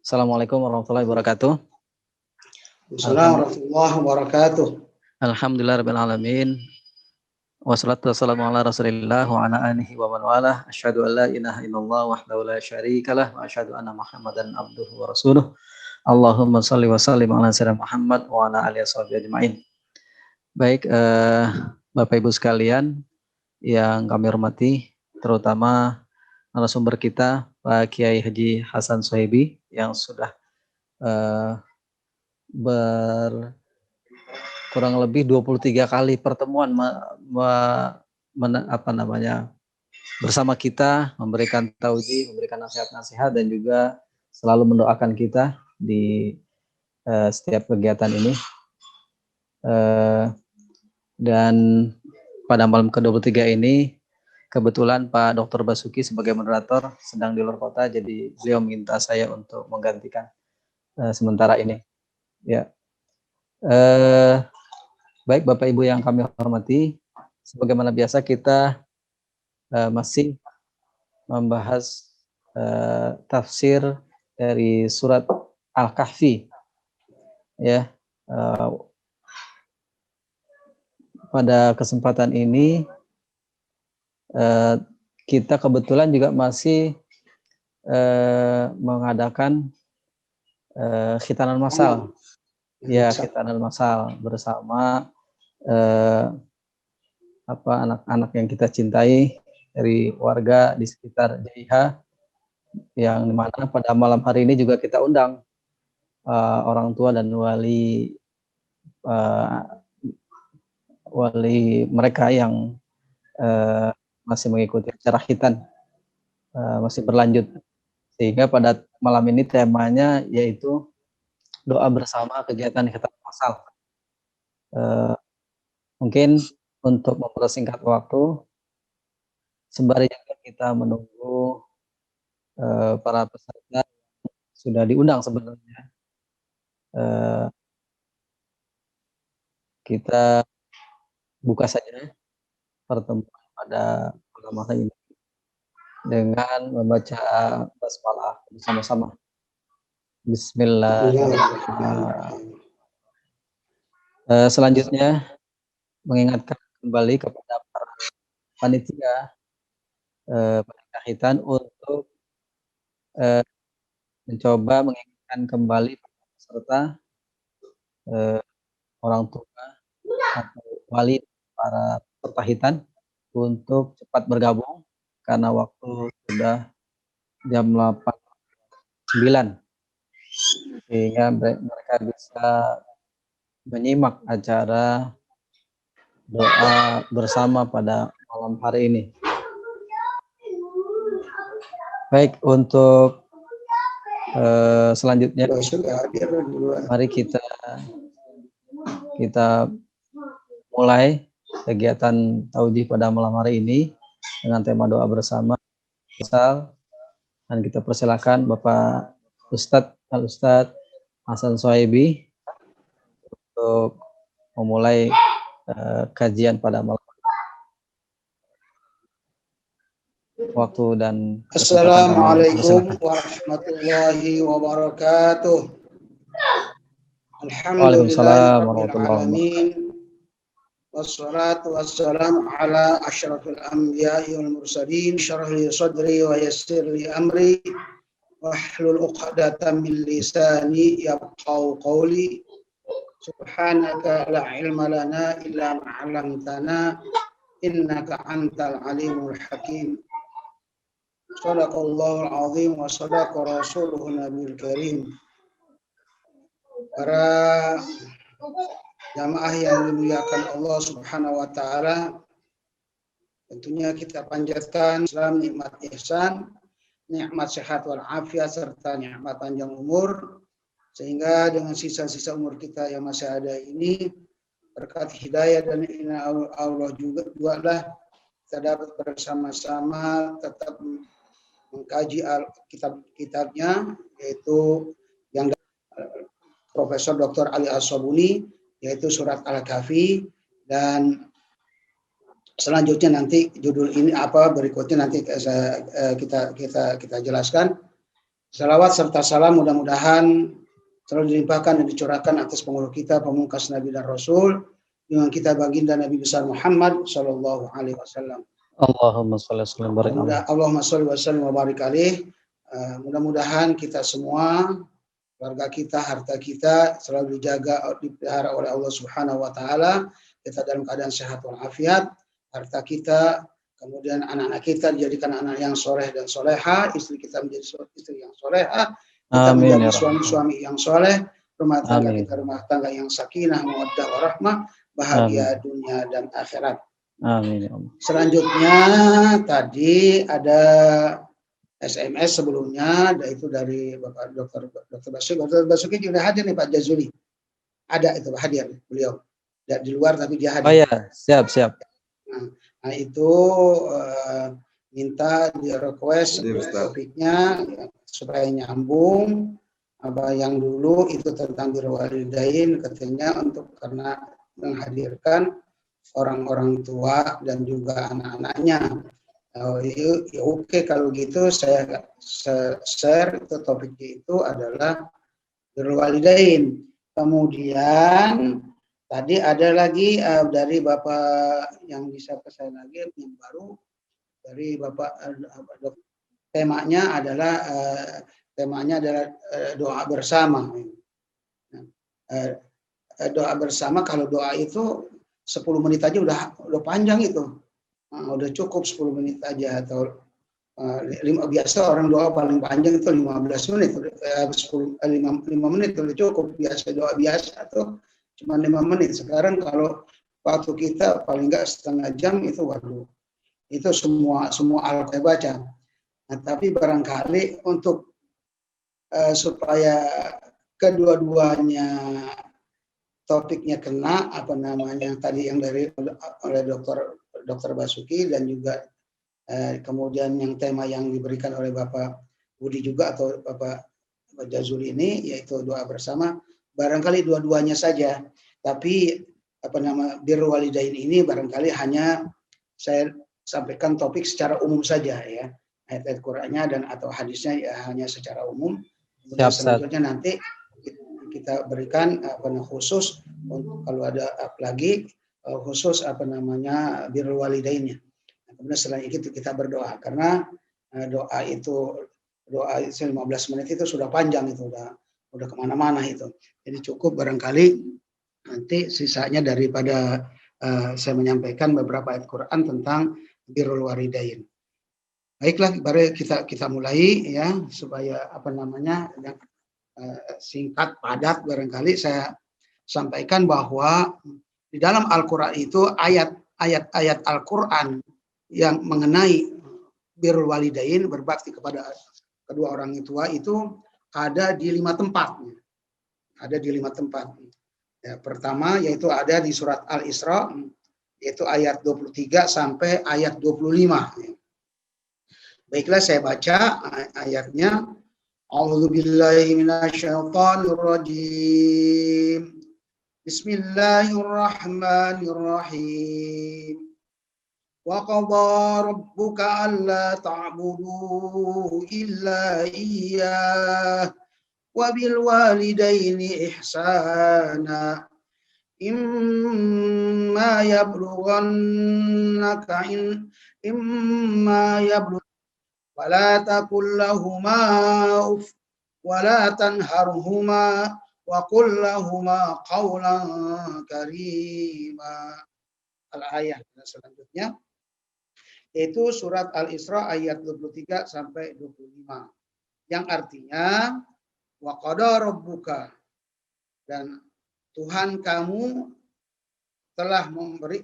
Assalamualaikum warahmatullahi wabarakatuh. Assalamualaikum warahmatullahi wabarakatuh. Alhamdulillahirabbil alamin. Wassalatu wassalamu ala Rasulillah wa ala alihi wa man walah. Asyhadu an la ilaha illallah wahdahu la syarikalah wa asyhadu anna Muhammadan abduhu wa rasuluh. Allahumma shalli wa sallim ala sayyidina Muhammad wa ala alihi washabihi ajmain. Baik, Bapak Ibu sekalian yang kami hormati, terutama narasumber kita Pak Kiai Haji Hasan Sohibi yang sudah kurang lebih 23 kali pertemuan bersama kita, memberikan tauji, memberikan nasihat-nasihat dan juga selalu mendoakan kita di setiap kegiatan ini. Dan pada malam ke-23 ini kebetulan Pak Dr. Basuki sebagai moderator sedang di luar kota, jadi beliau minta saya untuk menggantikan sementara ini. Ya. Baik Bapak Ibu yang kami hormati, sebagaimana biasa kita masih membahas tafsir dari surat Al-Kahfi. Ya, pada kesempatan ini kita kebetulan juga masih mengadakan khitanan massal. Ya, khitanan massal bersama anak-anak yang kita cintai dari warga di sekitar JIH, yang dimana pada malam hari ini juga kita undang orang tua dan wali mereka yang masih mengikuti acara khitan, masih berlanjut, sehingga pada malam ini temanya yaitu doa bersama kegiatan khitan massal. Mungkin untuk mempersingkat waktu, sembari juga kita menunggu para peserta sudah diundang sebenarnya, kita buka saja pertemuan pada malam hari ini dengan membaca basmalah bersama-sama. Bismillahirrahmanirrahim. Selanjutnya mengingatkan kembali kepada para panitia panitia khitan untuk mencoba mengingatkan kembali para peserta, orang tua atau wali para peserta khitan untuk cepat bergabung karena waktu sudah jam 8.09, sehingga mereka bisa menyimak acara doa bersama pada malam hari ini. Baik, untuk selanjutnya mari kita mulai kegiatan taujih pada malam hari ini dengan tema doa bersama. Dan kita persilakan Bapak Ustadz Hasan Sohibi untuk memulai kajian pada malam. Waktu dan Assalamualaikum warahmatullahi wabarakatuh. Waalaikumsalam warahmatullahi wabarakatuh. Wassalatu wassalamu ala asyrafil anbiya'i wal mursalin. Syrah li sadri wa yassir li amri wahlul 'uqdatam min lisani yafqahu qawli. Subhanaka la ilma lana illa ma 'allamtana innaka antal alimul hakim. Shadaqallahul azim wa sadaqa rasuluhu nabiyul karim. Para jamaah yang dimuliakan Allah Subhanahu wa taala, tentunya kita panjatkan salam nikmat ihsan, nikmat sehat wal afiat serta nikmat panjang umur, sehingga dengan sisa-sisa umur kita yang masih ada ini berkat hidayah dan inna Allah juga lah kita dapat bersama-sama tetap mengkaji kitab-kitabnya, yaitu yang Profesor Dr. Ali As-Sabuni, yaitu surat Al-Kahfi, dan selanjutnya nanti judul ini apa berikutnya nanti kita jelaskan. Salawat serta salam mudah-mudahan selalu dilimpahkan dan dicurahkan atas penghulu kita, pemungkas Nabi dan Rasul, dengan kita baginda Nabi besar Muhammad Sallallahu Alaihi Wasallam. Allahumma sholli wa sallim wa barik alaihi. Allahumma sholli wa sallim wa barik alaihi. Mudah-mudahan kita semua, keluarga kita, harta kita selalu dijaga, dipelihara oleh Allah Subhanahu Wa Taala. Kita dalam keadaan sehat walafiat, harta kita, kemudian anak-anak kita dijadikan anak yang soleh dan soleha, istri kita menjadi istri yang soleha, kita menjadi suami-suami yang soleh, rumah tangga kita rumah tangga yang sakinah, mawaddah, warahmah, bahagia dunia dan akhirat. Amin. Selanjutnya tadi ada SMS sebelumnya, yaitu dari Bapak Dr. Basuki. Dr. Basuki juga hadir nih Pak Jazuli. Ada itu hadir beliau. Di luar tapi dia hadir. Oh ya, siap. Nah itu minta di request topiknya ya, supaya nyambung apa yang dulu itu tentang birrul walidain, katanya untuk karena menghadirkan orang-orang tua dan juga anak-anaknya. Ya oke, kalau gitu saya share itu topiknya itu adalah birrul walidain. Kemudian tadi ada lagi dari Bapak yang bisa saya lagi yang baru dari Bapak temanya adalah doa bersama. Doa bersama, kalau doa itu 10 menit aja udah panjang itu. Udah cukup 10 menit aja, atau biasa orang doa paling panjang itu 15 menit, 5 menit udah cukup, biasa doa biasa tuh cuma 5 menit. Sekarang kalau waktu kita paling enggak setengah jam itu, waduh, itu semua Al-Quran baca. Nah, tapi barangkali untuk supaya kedua-duanya topiknya kena, apa namanya tadi yang oleh Dr. Basuki dan juga kemudian yang tema yang diberikan oleh Bapak Budi juga atau Bapak Jazuli ini, yaitu doa bersama, barangkali dua-duanya saja. Tapi birrul walidain ini barangkali hanya saya sampaikan topik secara umum saja ya, ayat-ayat Qur'annya dan atau hadisnya ya hanya secara umum. Kemudian selanjutnya nanti kita berikan khusus untuk kalau ada lagi khusus birrul walidainnya. Kemudian setelah itu kita berdoa, karena doa 15 menit itu sudah panjang, itu udah kemana-mana itu. Jadi cukup barangkali nanti sisanya daripada saya menyampaikan beberapa ayat Quran tentang birrul walidain. Baiklah, baru kita mulai ya, supaya singkat padat. Barangkali saya sampaikan bahwa di dalam Al-Quran itu ayat-ayat Al-Quran yang mengenai birrul walidain, berbakti kepada kedua orang tua itu ada di 5 tempat. Ada di 5 tempat. Ya, pertama yaitu ada di surat Al-Isra, yaitu ayat 23 sampai ayat 25. Baiklah, saya baca ayatnya. A'udzubillahi minasyaitonirrajim. Bismillahirrahmanirrahim. Wa qadha rabbuka alla ta'budu illa iyyah wa bil walidaini ihsana. Imma yablughanna wala taqul lahumā uff wala tanharhumā wa qul lahumā qawlan karīmā. Al-ayat selanjutnya yaitu surat Al-Isra ayat 23 sampai 25, yang artinya wa qada rabbuka, dan Tuhan kamu telah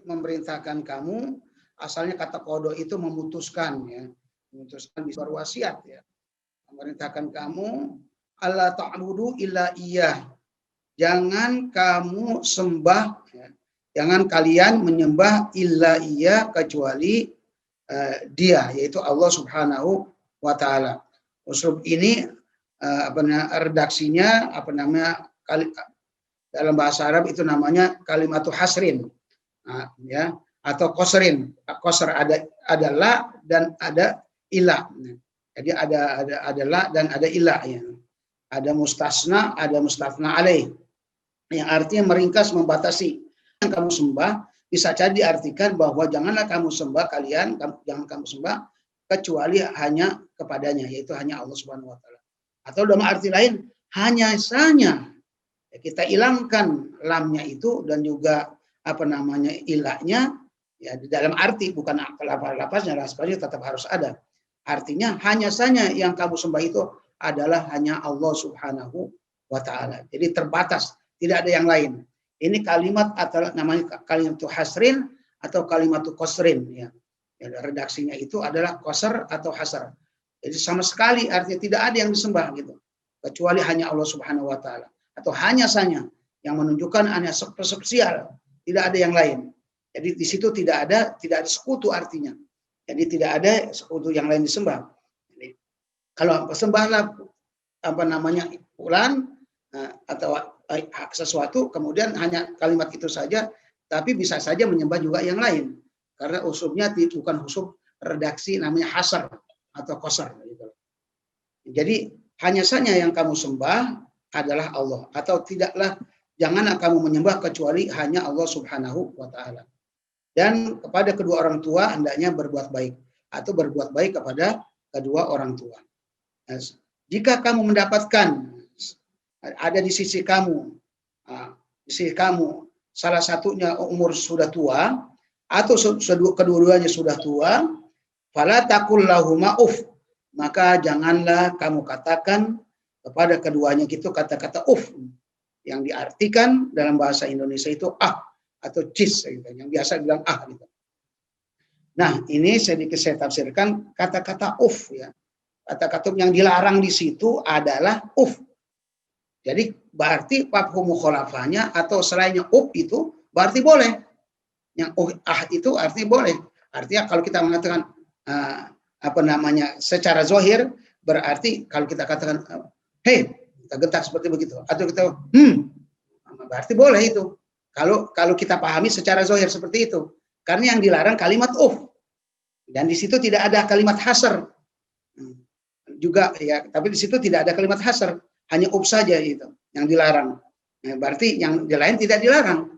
memerintahkan kamu. Asalnya kata qada itu memutuskan ya, memutuskan bisa berwasiat ya, memerintahkan kamu alla ta'budu illa iyyah, jangan kamu sembah ya, jangan kalian menyembah illa iyyah, kecuali dia, yaitu Allah Subhanahu wa taala. Uslub ini redaksinya dalam bahasa Arab itu namanya kalimatu hasrin ya, atau qasrin. Qasr ada la dan ada ilah. Jadi ada la dan ada ila ya. Ada mustasna, ada mustatsna alaih. Yang artinya meringkas, membatasi. Yang kamu sembah bisa jadi diartikan bahwa janganlah kamu sembah jangan kamu sembah kecuali hanya kepadanya, yaitu hanya Allah Subhanahu wa taala. Atau dalam arti lain, hanya saja kita hilangkan lamnya itu dan juga ilahnya ya di dalam arti bukan lapasnya tetap harus ada. Artinya hanya saja yang kamu sembah itu adalah hanya Allah Subhanahu wa taala. Jadi terbatas, tidak ada yang lain. Ini kalimat atau namanya kalimat hasrin atau kalimat qasrin ya. Redaksinya itu adalah qasr atau hasr. Jadi sama sekali artinya tidak ada yang disembah gitu. Kecuali hanya Allah Subhanahu wa taala. Atau hanya saja yang menunjukkan hanya spesial, tidak ada yang lain. Jadi di situ tidak ada sekutu artinya. Jadi tidak ada sekutu yang lain disembah. Jadi, kalau sembahlah fulan atau sesuatu, kemudian hanya kalimat itu saja, tapi bisa saja menyembah juga yang lain. Karena usulnya bukan usul redaksi namanya hasar atau qasar. Gitu. Jadi hanya saja yang kamu sembah adalah Allah. Atau janganlah kamu menyembah kecuali hanya Allah Subhanahu wa ta'ala. Dan kepada kedua orang tua hendaknya berbuat baik. Atau berbuat baik kepada kedua orang tua. Nah, jika kamu mendapatkan ada di sisi kamu salah satunya umur sudah tua atau kedua-duanya sudah tua, fala taqul lahuma uf, maka janganlah kamu katakan kepada keduanya gitu kata-kata uf yang diartikan dalam bahasa Indonesia itu atau cis gitu, yang biasa bilang gitu. Nah, ini sedikit saya tafsirkan kata-kata uf ya. Kata-kata yang dilarang di situ adalah uf. Jadi berarti mafhum mukhalafahnya atau selainnya itu berarti boleh. Yang itu artinya boleh. Artinya kalau kita mengatakan secara zahir berarti kalau kita katakan hei, kita gentak seperti begitu atau kita berarti boleh itu. Kalau kita pahami secara zahir seperti itu. Karena yang dilarang kalimat dan di situ tidak ada kalimat hasr. Juga ya, tapi di situ tidak ada kalimat hasr. Hanya saja itu yang dilarang. Nah, berarti yang lain tidak dilarang.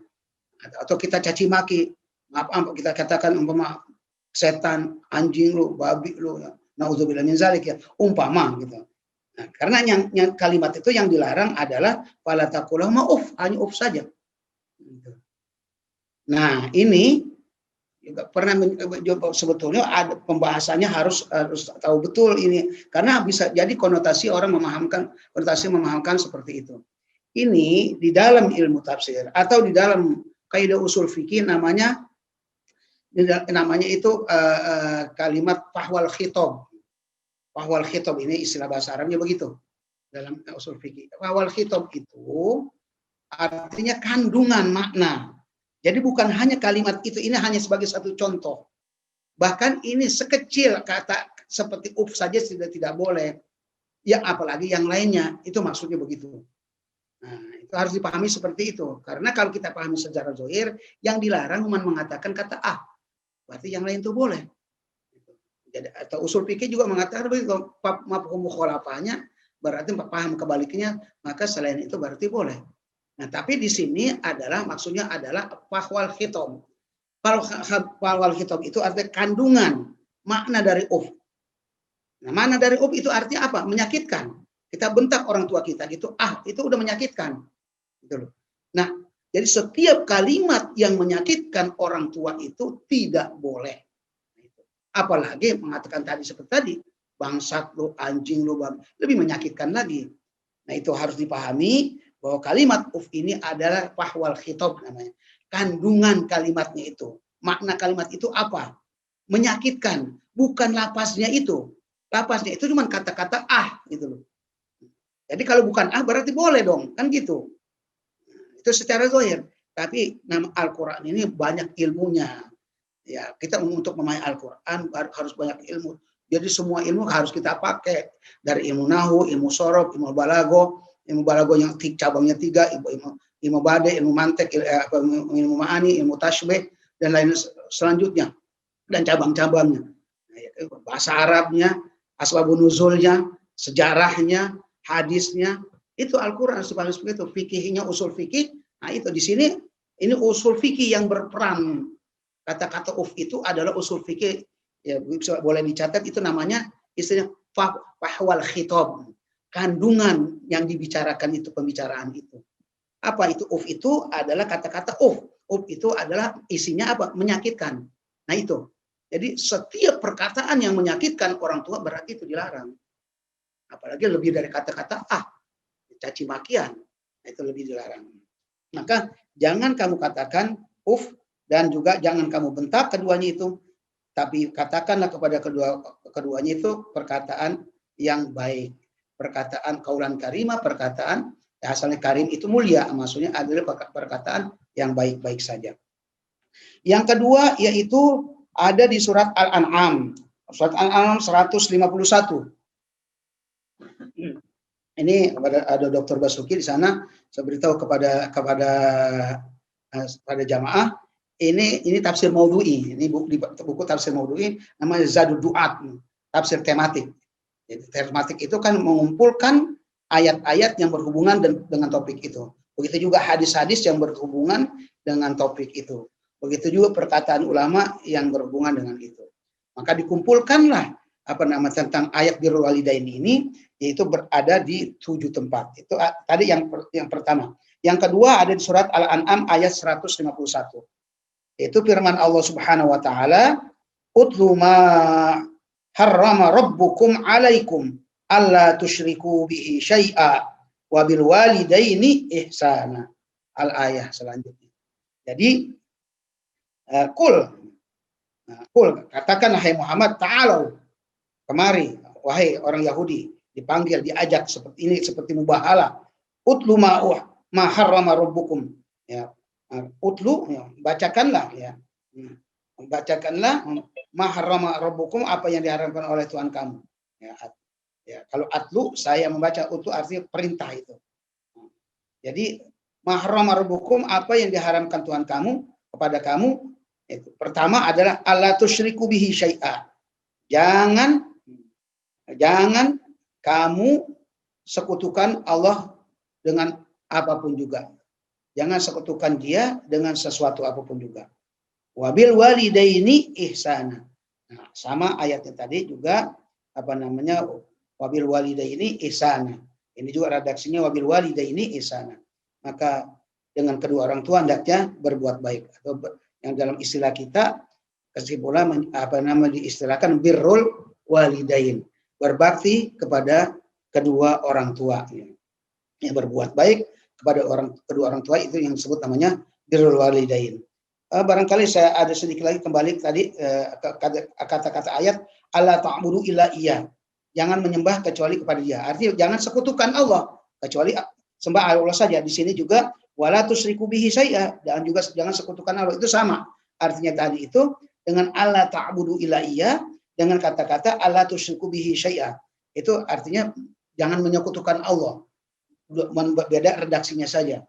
Atau kita caci maki, kita katakan setan, anjing lu, babi lu, ya. Nauzubillah min zalik ya, umpama gitu. Nah, karena yang kalimat itu yang dilarang adalah fala taqul hanya saja. Nah, ini juga pernah sebetulnya ada pembahasannya harus tahu betul ini karena bisa jadi konotasi memahamkan seperti itu. Ini di dalam ilmu tafsir atau di dalam kaidah usul fikih namanya itu kalimat fahwal khitab. Fahwal khitab ini istilah bahasa Arabnya begitu dalam usul fikih. Fahwal khitab itu artinya kandungan makna. Jadi bukan hanya kalimat itu, ini hanya sebagai satu contoh. Bahkan ini sekecil kata seperti saja tidak boleh. Ya apalagi yang lainnya, itu maksudnya begitu. Nah, itu harus dipahami seperti itu. Karena kalau kita pahami secara zahir, yang dilarang mengatakan kata berarti yang lain itu boleh. Jadi, atau usul fikih juga mengatakan begitu, mafhum mukhalafahnya berarti paham kebaliknya, maka selain itu berarti boleh. Nah, tapi di sini maksudnya adalah fahwal khitab. Fahwal khitab itu artinya kandungan makna dari Nah, makna dari itu artinya apa? Menyakitkan. Kita bentak orang tua kita gitu, itu udah menyakitkan. Gitu loh. Nah, jadi setiap kalimat yang menyakitkan orang tua itu tidak boleh. Apalagi mengatakan tadi seperti tadi, bangsat lu, anjing lu, lebih menyakitkan lagi. Nah, itu harus dipahami bahwa kalimat ini adalah fahwal khitab namanya. Kandungan kalimatnya itu. Makna kalimat itu apa? Menyakitkan. Bukan lapasnya itu. Lapasnya itu cuma kata-kata gitu loh. Jadi kalau bukan berarti boleh dong. Kan gitu. Itu secara zahir. Tapi nama Al-Quran ini banyak ilmunya. Ya, kita untuk memahami Al-Quran harus banyak ilmu. Jadi semua ilmu harus kita pakai. Dari ilmu nahu, ilmu sorof, ilmu balago yang cabangnya 3, ilmu bade, ilmu mantek, ilmu ma'ani, ilmu tashbih, dan lain selanjutnya. Dan cabang-cabangnya. Bahasa Arabnya, asbabun nuzulnya, sejarahnya, hadisnya, itu Al-Quran seperti itu. Fikihnya usul fikih. Nah itu di sini ini usul fikih yang berperan. Kata-kata uf itu adalah usul fikih, ya boleh dicatat, itu namanya istilahnya fahwal khitab, kandungan yang dibicarakan itu, pembicaraan itu. Apa itu uf? Itu adalah kata-kata uf. Uf itu adalah isinya apa? Menyakitkan. Nah itu. Jadi setiap perkataan yang menyakitkan orang tua berarti itu dilarang. Apalagi lebih dari kata-kata caci makian, itu lebih dilarang. Maka jangan kamu katakan uf, dan juga jangan kamu bentak keduanya itu, tapi katakanlah kepada keduanya itu perkataan yang baik, perkataan kaulan karimah, perkataan asalnya karim itu mulia, maksudnya adalah perkataan yang baik-baik saja. Yang kedua yaitu ada di surat Al-An'am, surat Al-An'am 151. Ini ada Dr. Basuki di sana, saya beritahu kepada jamaah, ini tafsir maudhu'i, ini buku tafsir maudhu'i namanya Zadud Du'at, tafsir tematik. Jadi tematik itu kan mengumpulkan ayat-ayat yang berhubungan dengan topik itu. Begitu juga hadis-hadis yang berhubungan dengan topik itu. Begitu juga perkataan ulama yang berhubungan dengan itu. Maka dikumpulkanlah tentang ayat birrul walidain ini, yaitu berada di 7 tempat. Itu tadi yang pertama. Yang kedua ada di surat Al-An'am ayat 151. Itu firman Allah Subhanahu wa taala, "Utlu ma harrama rabbukum 'alaikum alla tusyriku bihi syai'a wa bil walidaini ihsana." Al-ayah selanjutnya. Jadi kul katakanlah hai Muhammad, ta'alau, kemari wahai orang Yahudi, dipanggil, diajak seperti ini, seperti mubahalah. Utlu ma harrama rabbukum, ya. Utlu, ya, bacakanlah, ya. Bacakanlah ma harrama rabbukum, apa yang diharamkan oleh Tuhan kamu. Ya, kalau atlu saya membaca, utlu artinya perintah itu. Jadi ma harrama rabbukum, apa yang diharamkan Tuhan kamu kepada kamu, itu pertama adalah alla tusyriku bihi syai'a. Jangan kamu sekutukan Allah dengan apapun juga. Jangan sekutukan dia dengan sesuatu apapun juga. Wabil walidaini ihsana. Nah, sama ayatnya tadi juga wabil walidaini ihsana. Ini juga redaksinya wabil walidaini ihsana. Maka dengan kedua orang tua hendaknya berbuat baik, atau yang dalam istilah kita kesimpulan diistilahkan birrul walidain, berbakti kepada kedua orang tua. Ya, berbuat baik kepada kedua orang tua itu yang disebut namanya birrul walidain. Barangkali saya ada sedikit lagi kembali tadi kata-kata ayat alla ta'budu illa iya. Jangan menyembah kecuali kepada dia. Artinya jangan sekutukan Allah, kecuali sembah Allah saja. Di sini juga wala tusyriku bihi syai'a, dan juga jangan sekutukan Allah, itu sama. Artinya tadi itu dengan alla ta'budu illa iya, dengan kata-kata alla tusyriku bihi syai'a. Itu artinya jangan menyekutukan Allah. Beda redaksinya saja.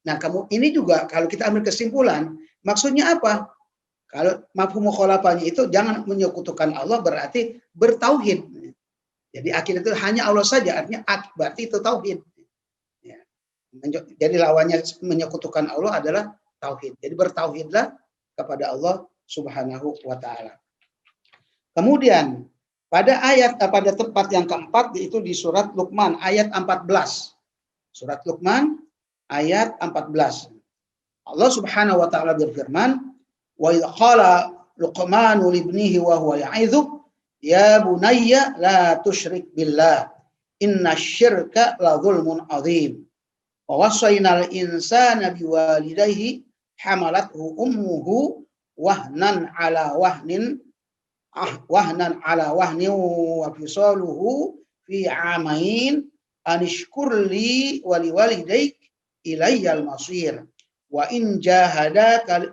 Nah, ini juga kalau kita ambil kesimpulan, maksudnya apa? Kalau mafhum mukhalafahnya itu jangan menyekutukan Allah berarti bertauhid. Jadi akhirnya itu hanya Allah saja, artinya berarti itu tauhid. Ya. Jadi lawannya menyekutukan Allah adalah tauhid. Jadi bertauhidlah kepada Allah Subhanahu wa taala. Kemudian pada tempat yang keempat, yaitu di surat Luqman ayat 14. Surat Luqman ayat 14. Allah Subhanahu wa taala berfirman, "Wa idh qala Luqmanu libnihi wa huwa ya'idhu ya bunayya la tusyrik billah innasyirka la dzulmun 'adzim. Wa wassaynal insana biwalidayhi hamalathu ummuhu wahnan 'ala wahnin wa fisaluhu fi 'amain anishkurli wa liwalidayk ilayyal masir wa in jahadaka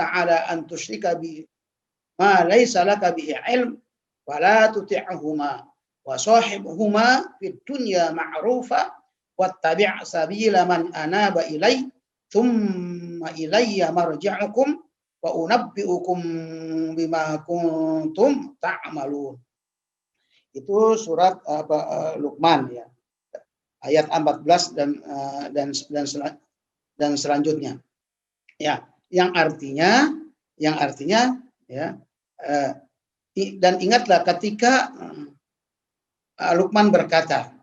ala an tusyrika bi ma laysa laka bihi ilm fala tuti'huma wa sahibhuma fid dunya ma'rufa wattabi' sabila man anaba ilay thumma ilayya marji'ukum wa unabbi'ukum bima kuntum ta'malun." Itu surat Luqman ya. Ayat 14 dan selanjutnya. Ya, yang artinya ya, dan ingatlah ketika Luqman berkata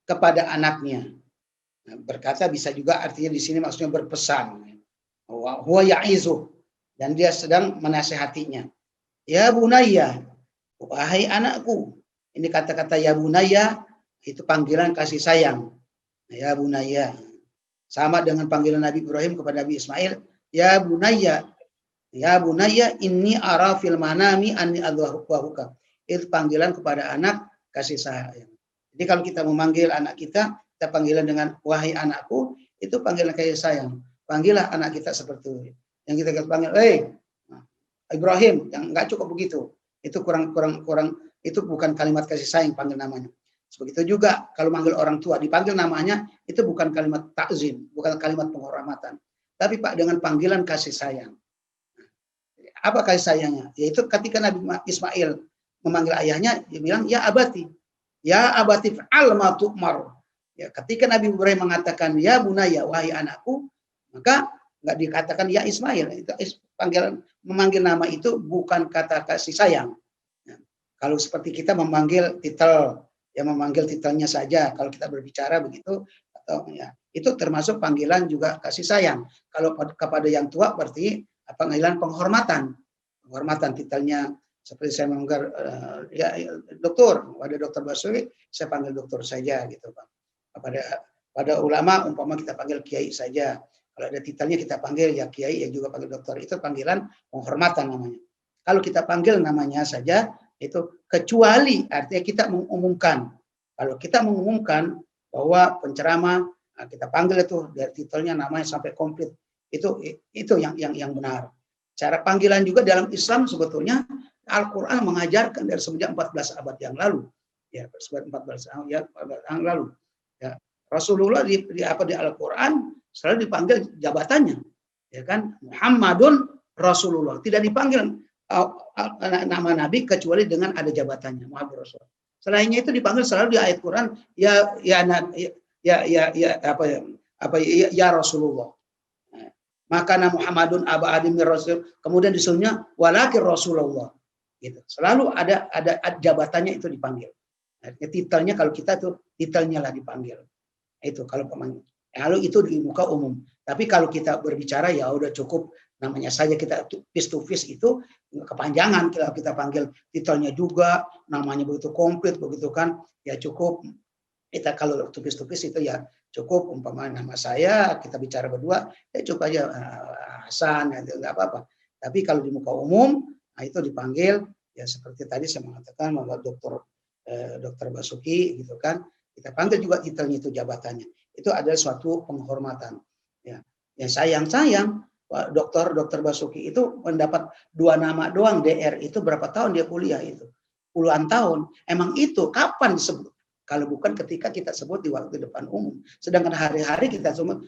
kepada anaknya. Berkata bisa juga artinya di sini maksudnya berpesan. Huwa ya'izuh, dan dia sedang menasehatinya. Ya bunayya, wahai anakku. Ini kata-kata ya bunayya itu panggilan kasih sayang. Ya bunayya. Sama dengan panggilan Nabi Ibrahim kepada Nabi Ismail, ya bunayya. Ya bunayya inni ara fil manami anni adhahuka. Itu panggilan kepada anak kasih sayang. Jadi kalau kita memanggil anak kita panggilan dengan wahai anakku, itu panggilan kasih sayang. Panggillah anak kita seperti itu. Yang kita panggil, Ibrahim, yang enggak cukup begitu. Itu kurang itu bukan kalimat kasih sayang panggil namanya. Begitu juga kalau manggil orang tua dipanggil namanya, itu bukan kalimat takzim, bukan kalimat penghormatan. Tapi Pak dengan panggilan kasih sayang. Apa kasih sayangnya? Yaitu ketika Nabi Ismail memanggil ayahnya, dia bilang ya abati fa'al ma tu'mar. Ya, ketika Nabi Ibrahim mengatakan ya bunaya wahai anakku, maka nggak dikatakan ya Ismail. Itu panggilan memanggil nama itu bukan kata kasih sayang. Ya, kalau seperti kita memanggil titel, ya memanggil titelnya saja. Kalau kita berbicara begitu, atau ya itu termasuk panggilan juga kasih sayang. Kalau kepada yang tua berarti panggilan penghormatan titelnya. Seperti saya memanggil dokter, pada Dokter Basuki, saya panggil dokter saja gitu Pak. Pada ulama umpama kita panggil kiai saja. Kalau ada titelnya kita panggil ya kiai, ya juga panggil dokter. Itu panggilan penghormatan namanya. Kalau kita panggil namanya saja itu kecuali artinya kita mengumumkan. Kalau kita mengumumkan bahwa penceramah kita panggil itu dari titelnya namanya sampai komplit. Itu yang benar. Cara panggilan juga dalam Islam sebetulnya Al-Qur'an mengajarkan dari semenjak 14 abad yang lalu. Ya, 14 abad yang lalu. Ya, Rasulullah di Al-Qur'an selalu dipanggil jabatannya. Ya kan? Muhammadun Rasulullah. Tidak dipanggil nama Nabi kecuali dengan ada jabatannya, Muhammad Rasulullah. Selainnya itu dipanggil selalu di ayat Quran ya Rasulullah. Maka Muhammadun aba adimir Rasul, kemudian disuruhnya walakir Rasulullah. Gitu. Selalu ada jabatannya itu dipanggil. Artinya titelnya kalau kita tuh titelnya lah dipanggil. Itu kalau pemanggil. Lalu itu di muka umum. Tapi kalau kita berbicara ya udah cukup namanya saja kita face to face itu kepanjangan kita panggil titelnya juga, namanya begitu komplit begitu kan, ya cukup. Kita kalau to face itu ya cukup umpama nama saya, kita bicara berdua, ya cukup aja Hasan, ya, nggak apa-apa. Tapi kalau di muka umum, nah itu dipanggil ya seperti tadi saya mengatakan bahwa Dokter Basuki gitu kan, kita panggil juga titelnya itu jabatannya. Itu adalah suatu penghormatan. Ya, sayang Pak Dokter Basuki itu mendapat 2 nama doang, DR itu berapa tahun dia kuliah itu? Puluhan tahun. Emang itu kapan disebut? Kalau bukan ketika kita sebut di waktu depan umum. Sedangkan hari-hari kita cuma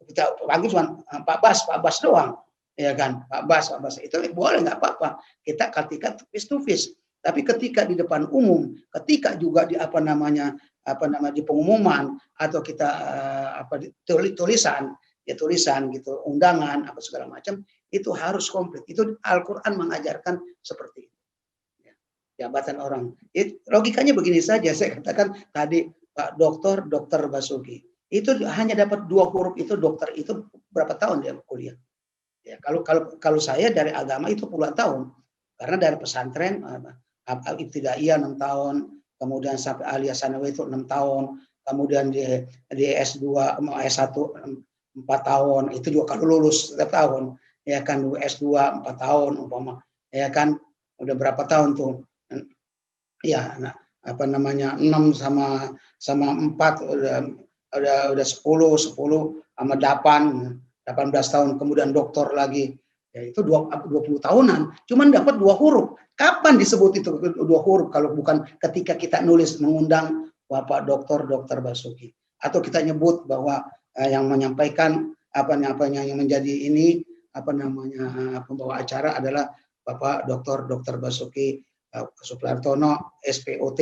kita panggil cuma Pak Bas doang. Ya kan, Pak Bas itu boleh nggak apa-apa. Kita ketika face to face. Tapi ketika di depan umum, ketika juga di di pengumuman atau kita tulisan gitu, undangan apa segala macam, itu harus komplit. Itu Al-Qur'an mengajarkan seperti itu. Jabatan orang. Logikanya begini saja, saya katakan tadi Pak Dokter Basuki. Itu hanya dapat 2 huruf itu dokter itu berapa tahun dia kuliah? Ya, kalau saya dari agama itu puluhan tahun. Karena dari pesantren Ibtidaiyah 6 tahun, kemudian sampai Aliyah Sanawi itu 6 tahun, kemudian di S2 S1 4 tahun, itu juga kalau lulus setiap tahun, ya kan S2 4 tahun umpama, ya kan udah berapa tahun tuh? Ya, 6 sama 4 udah 10 sama 18 tahun, kemudian doktor lagi. Ya, itu 20 tahunan, cuman dapat 2 huruf. Kapan disebut itu 2 huruf kalau bukan ketika kita nulis mengundang Bapak Dokter Basuki, atau kita nyebut bahwa yang menyampaikan yang menjadi ini pembawa acara adalah Bapak Dokter Basuki Suprartono SPOT,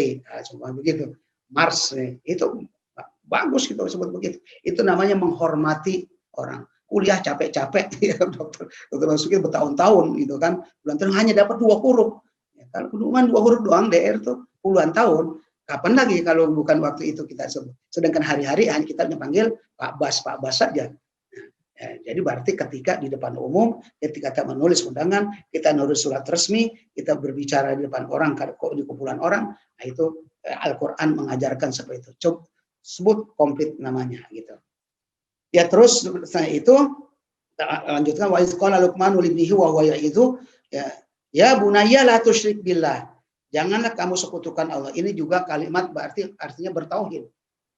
cuma begitu. Mars itu bagus kita sebut begitu. Itu namanya menghormati orang. Kuliah capek-capek, ya, dokter masukin bertahun-tahun gitu kan, bulan hanya dapat 2 huruf. Ya, kalau cuma 2 huruf doang DR tuh puluhan tahun, kapan lagi kalau bukan waktu itu kita sebut. Sedangkan hari-hari hanya kita panggil Pak Bas saja. Ya, jadi berarti ketika di depan umum, ketika kita menulis undangan, kita nulis surat resmi, kita berbicara di depan orang, di kumpulan orang, nah itu Al-Quran mengajarkan seperti itu. Coba sebut komplit namanya gitu. Ya terus setelah itu lanjutkan wa iz qala Luqman li ibnihi wa huwa ya'izu ya bunayya la tusyrik billah. Janganlah kamu sekutukan Allah. Ini juga kalimat berarti artinya bertauhid.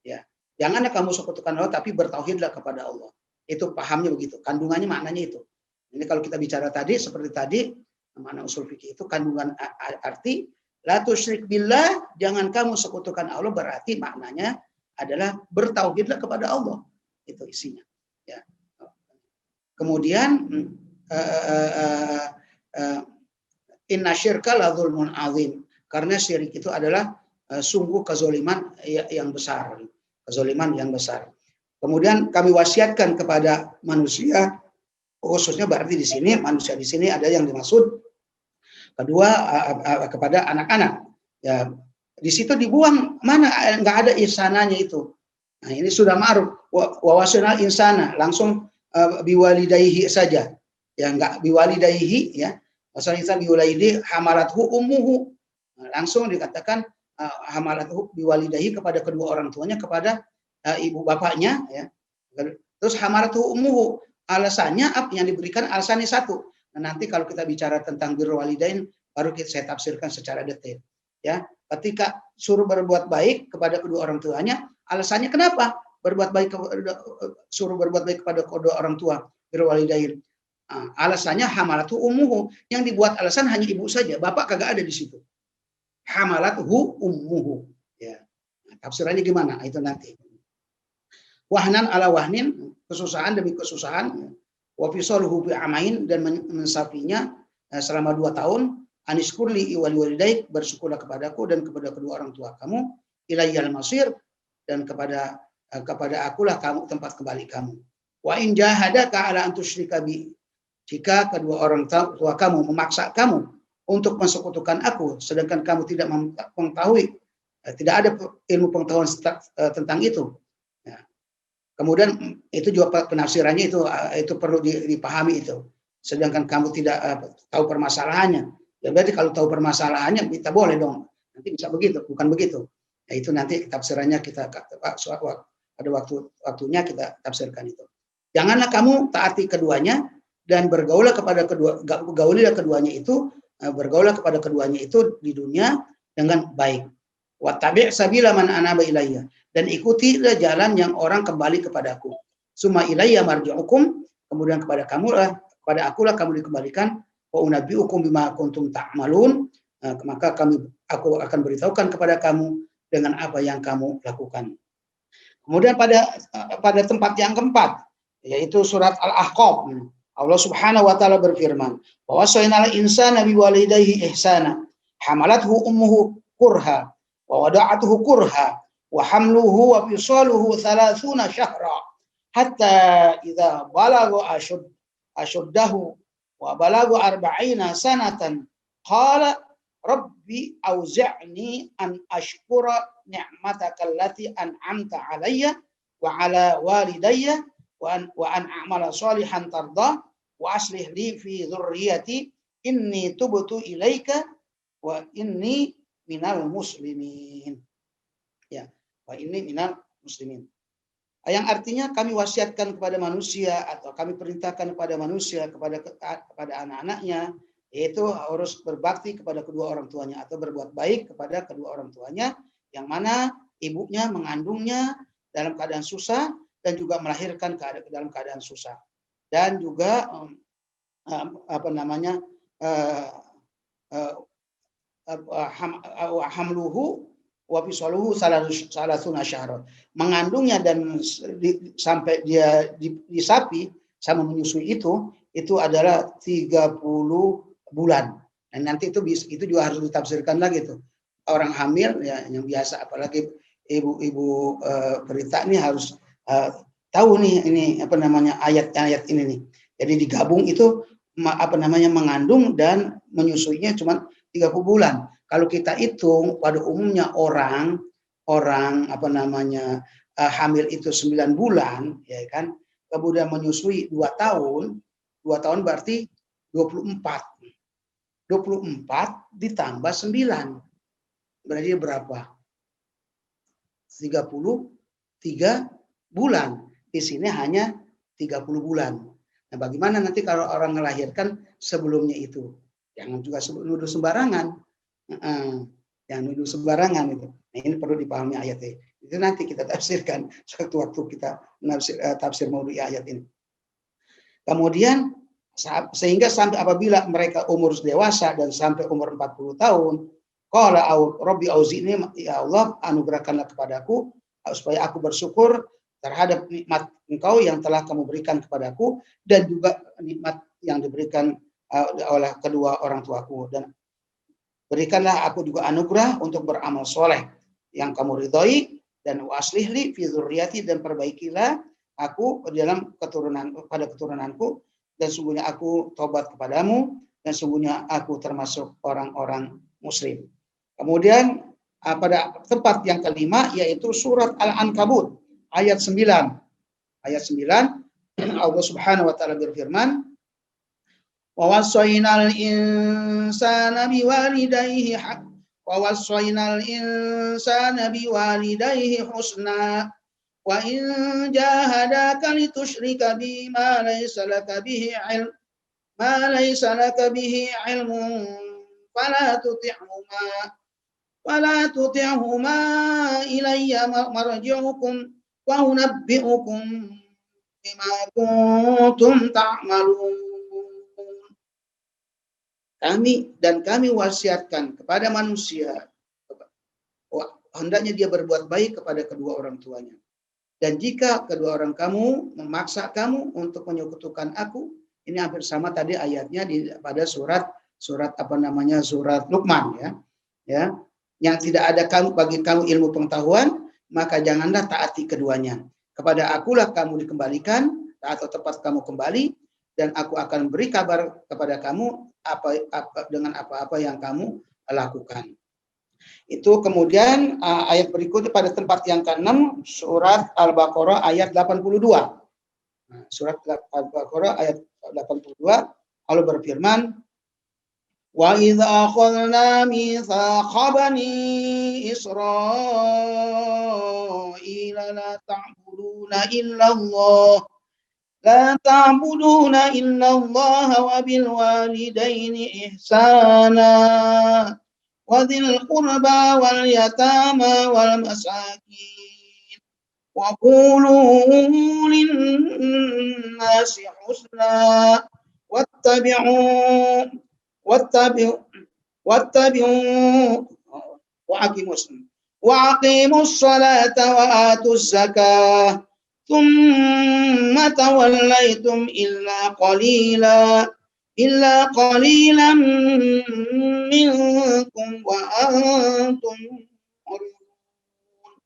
Ya. Janganlah kamu sekutukan Allah tapi bertauhidlah kepada Allah. Itu pahamnya begitu. Kandungannya maknanya itu. Ini kalau kita bicara tadi seperti tadi makna usul fikih itu kandungan arti la tusyrik billah, jangan kamu sekutukan Allah berarti maknanya adalah bertauhidlah kepada Allah. Itu isinya. Ya. Kemudian inna syirka la dzulmun azim, karena syirik itu adalah sungguh kezoliman yang besar, kezoliman yang besar. Kemudian kami wasiatkan kepada manusia, khususnya berarti di sini manusia di sini ada yang dimaksud kedua kepada anak-anak. Ya, di situ dibuang mana nggak ada ihsananya itu. Nah, ini sudah ma'ruf wawasunal insana, langsung biwalidayhi saja. Ya enggak biwalidayhi ya. Wasal insan biwalidayhi hamalathu ummuhu. Nah, langsung dikatakan hamalathu biwalidayhi kepada kedua orang tuanya, kepada ibu bapaknya ya. Terus hamalathu ummuhu, alasannya apa yang diberikan, alasannya satu. Nah, nanti kalau kita bicara tentang birrul walidain baru saya tafsirkan secara detail. Ya, ketika suruh berbuat baik kepada kedua orang tuanya, alasannya kenapa suruh berbuat baik kepada kedua orang tua, birrul walidain. Alasannya hamalatu ummuhu, yang dibuat alasan hanya ibu saja, bapak kagak ada di situ. Hamalatuhu ummuhu. Ya. Nah, tafsirannya gimana? Itu nanti. Wahnan ala wahnin, kesusahan demi kesusahan, wa fisaluhu bi amain, dan mensafinya selama 2 tahun. Aniskurli wali walidaik, bersyukurlah kepadaku dan kepada kedua orang tua kamu, ilayyal masir, dan kepada akulah kamu tempat kembali kamu. Wa in jahadaka ala an tusyrika bi, jika kedua orang tua kamu memaksa kamu untuk mensekutukan aku sedangkan kamu tidak mengetahui, tidak ada ilmu pengetahuan tentang itu. Ya. Kemudian itu juga penafsirannya itu perlu dipahami itu. Sedangkan kamu tidak tahu permasalahannya. Ya berarti kalau tahu permasalahannya kita boleh dong. Nanti bisa begitu, bukan begitu. Ya itu nanti tafsirannya kita pada waktunya kita tafsirkan itu. Janganlah kamu taati keduanya dan bergaulah kepada keduanya itu, bergaulah kepada keduanya itu di dunia dengan baik. Wattabi' sabila man anaba ilayya, dan ikutilah jalan yang orang kembali kepadaku. Summa ilayya marji'ukum, kemudian kepada akulah kamu dikembalikan. Wa unabbi'ukum bima kuntum ta'malun, maka aku akan beritahukan kepada kamu dengan apa yang kamu lakukan. Kemudian pada tempat yang keempat, yaitu surat Al-Ahqaf, Allah Subhanahu wa taala berfirman, wa wasainal insana biwalidayhi ihsana, hamalathu ummuhu kurha wa wada'atuhu kurha wa hamluhu wa fisaluhu 30 syahra hatta idza balagha ashuddahu wa balagu 40 sanatan qala rabbi auzi'ni an ashkura ni'mataka allati an'amta 'alayya wa 'ala walidayya wa an a'mala shalihan tardah wa aslih li fi dhurriyyati inni tubtu ilaika wa inni minal muslimin. Ya, wa inni minal muslimin. Yang artinya kami wasiatkan kepada manusia atau kami perintahkan kepada manusia, kepada anak-anaknya, yaitu harus berbakti kepada kedua orang tuanya atau berbuat baik kepada kedua orang tuanya, yang mana ibunya mengandungnya dalam keadaan susah dan juga melahirkan dalam keadaan susah, dan juga hamluhu wa fisaluhu salasuna syahran, mengandungnya dan sampai dia disapi sama menyusui itu adalah 30 bulan. Dan nanti itu juga harus ditafsirkan lagi tuh. Orang hamil ya yang biasa, apalagi ibu-ibu berita ini harus tahu nih ini apa namanya ayat-ayat ini nih. Jadi digabung itu apa namanya mengandung dan menyusuinya cuma 30 bulan. Kalau kita hitung pada umumnya orang apa namanya hamil itu 9 bulan ya kan, kemudian menyusui 2 tahun berarti 24 ditambah 9 berarti berapa? 33 bulan. Di sini hanya 30 bulan. Nah, bagaimana nanti kalau orang melahirkan sebelumnya itu? Jangan juga nuduh sembarangan. Jangan nuduh sembarangan itu. Nah, ini perlu dipahami ayatnya. Itu nanti kita tafsirkan sewaktu kita tafsir maudhu'i ayat ini. Kemudian sehingga sampai apabila mereka umur dewasa dan sampai umur 40 tahun, qala rabbi auzi'ni, ya Allah anugerahkanlah kepadaku supaya aku bersyukur terhadap nikmat Engkau yang telah Kamu berikan kepadaku dan juga nikmat yang diberikan oleh kedua orang tuaku, dan berikanlah aku juga anugerah untuk beramal soleh yang Kamu ridhoi, dan waslihli fi dzurriyyati, dan perbaikilah aku dalam keturunanku, dan sungguhnya aku tobat kepadamu, dan sungguhnya aku termasuk orang-orang muslim. Kemudian pada tempat yang kelima yaitu surat Al-Ankabut ayat 9. Ayat 9 Allah Subhanahu wa taala berfirman, wa wassaynal insana biwalidayhi husna wa in jahadaka litusyrika bima laysa laka bihi ilmun fala tuti'huma ilayya marji'ukum wa unabbi'ukum bima kuntum ta'malun. Kami wasiatkan kepada manusia hendaknya dia berbuat baik kepada kedua orang tuanya. Dan jika kedua orang kamu memaksa kamu untuk menyekutukan aku, ini hampir sama tadi ayatnya pada surat apa namanya surat Luqman ya. Yang tidak ada bagi kamu ilmu pengetahuan, maka janganlah taati keduanya. Kepada akulah kamu dikembalikan atau tepat kamu kembali, dan aku akan beri kabar kepada kamu dengan apa-apa yang kamu lakukan. Itu kemudian ayat berikutnya pada tempat yang ke-6 surat Al-Baqarah ayat 82. Surat Al-Baqarah ayat 82 Allah berfirman, wa idza akhadna mitsaqa bani Israila la ta'buduna illa Allah wa bil walidaini ihsana wa dzil qurba wal yatama wal masakin wa qulu lin-nasi husna wattabi'u wa aqimus salata wa atuz zakah thumma tawallaytum illa qalilan minkum wa antum muridun.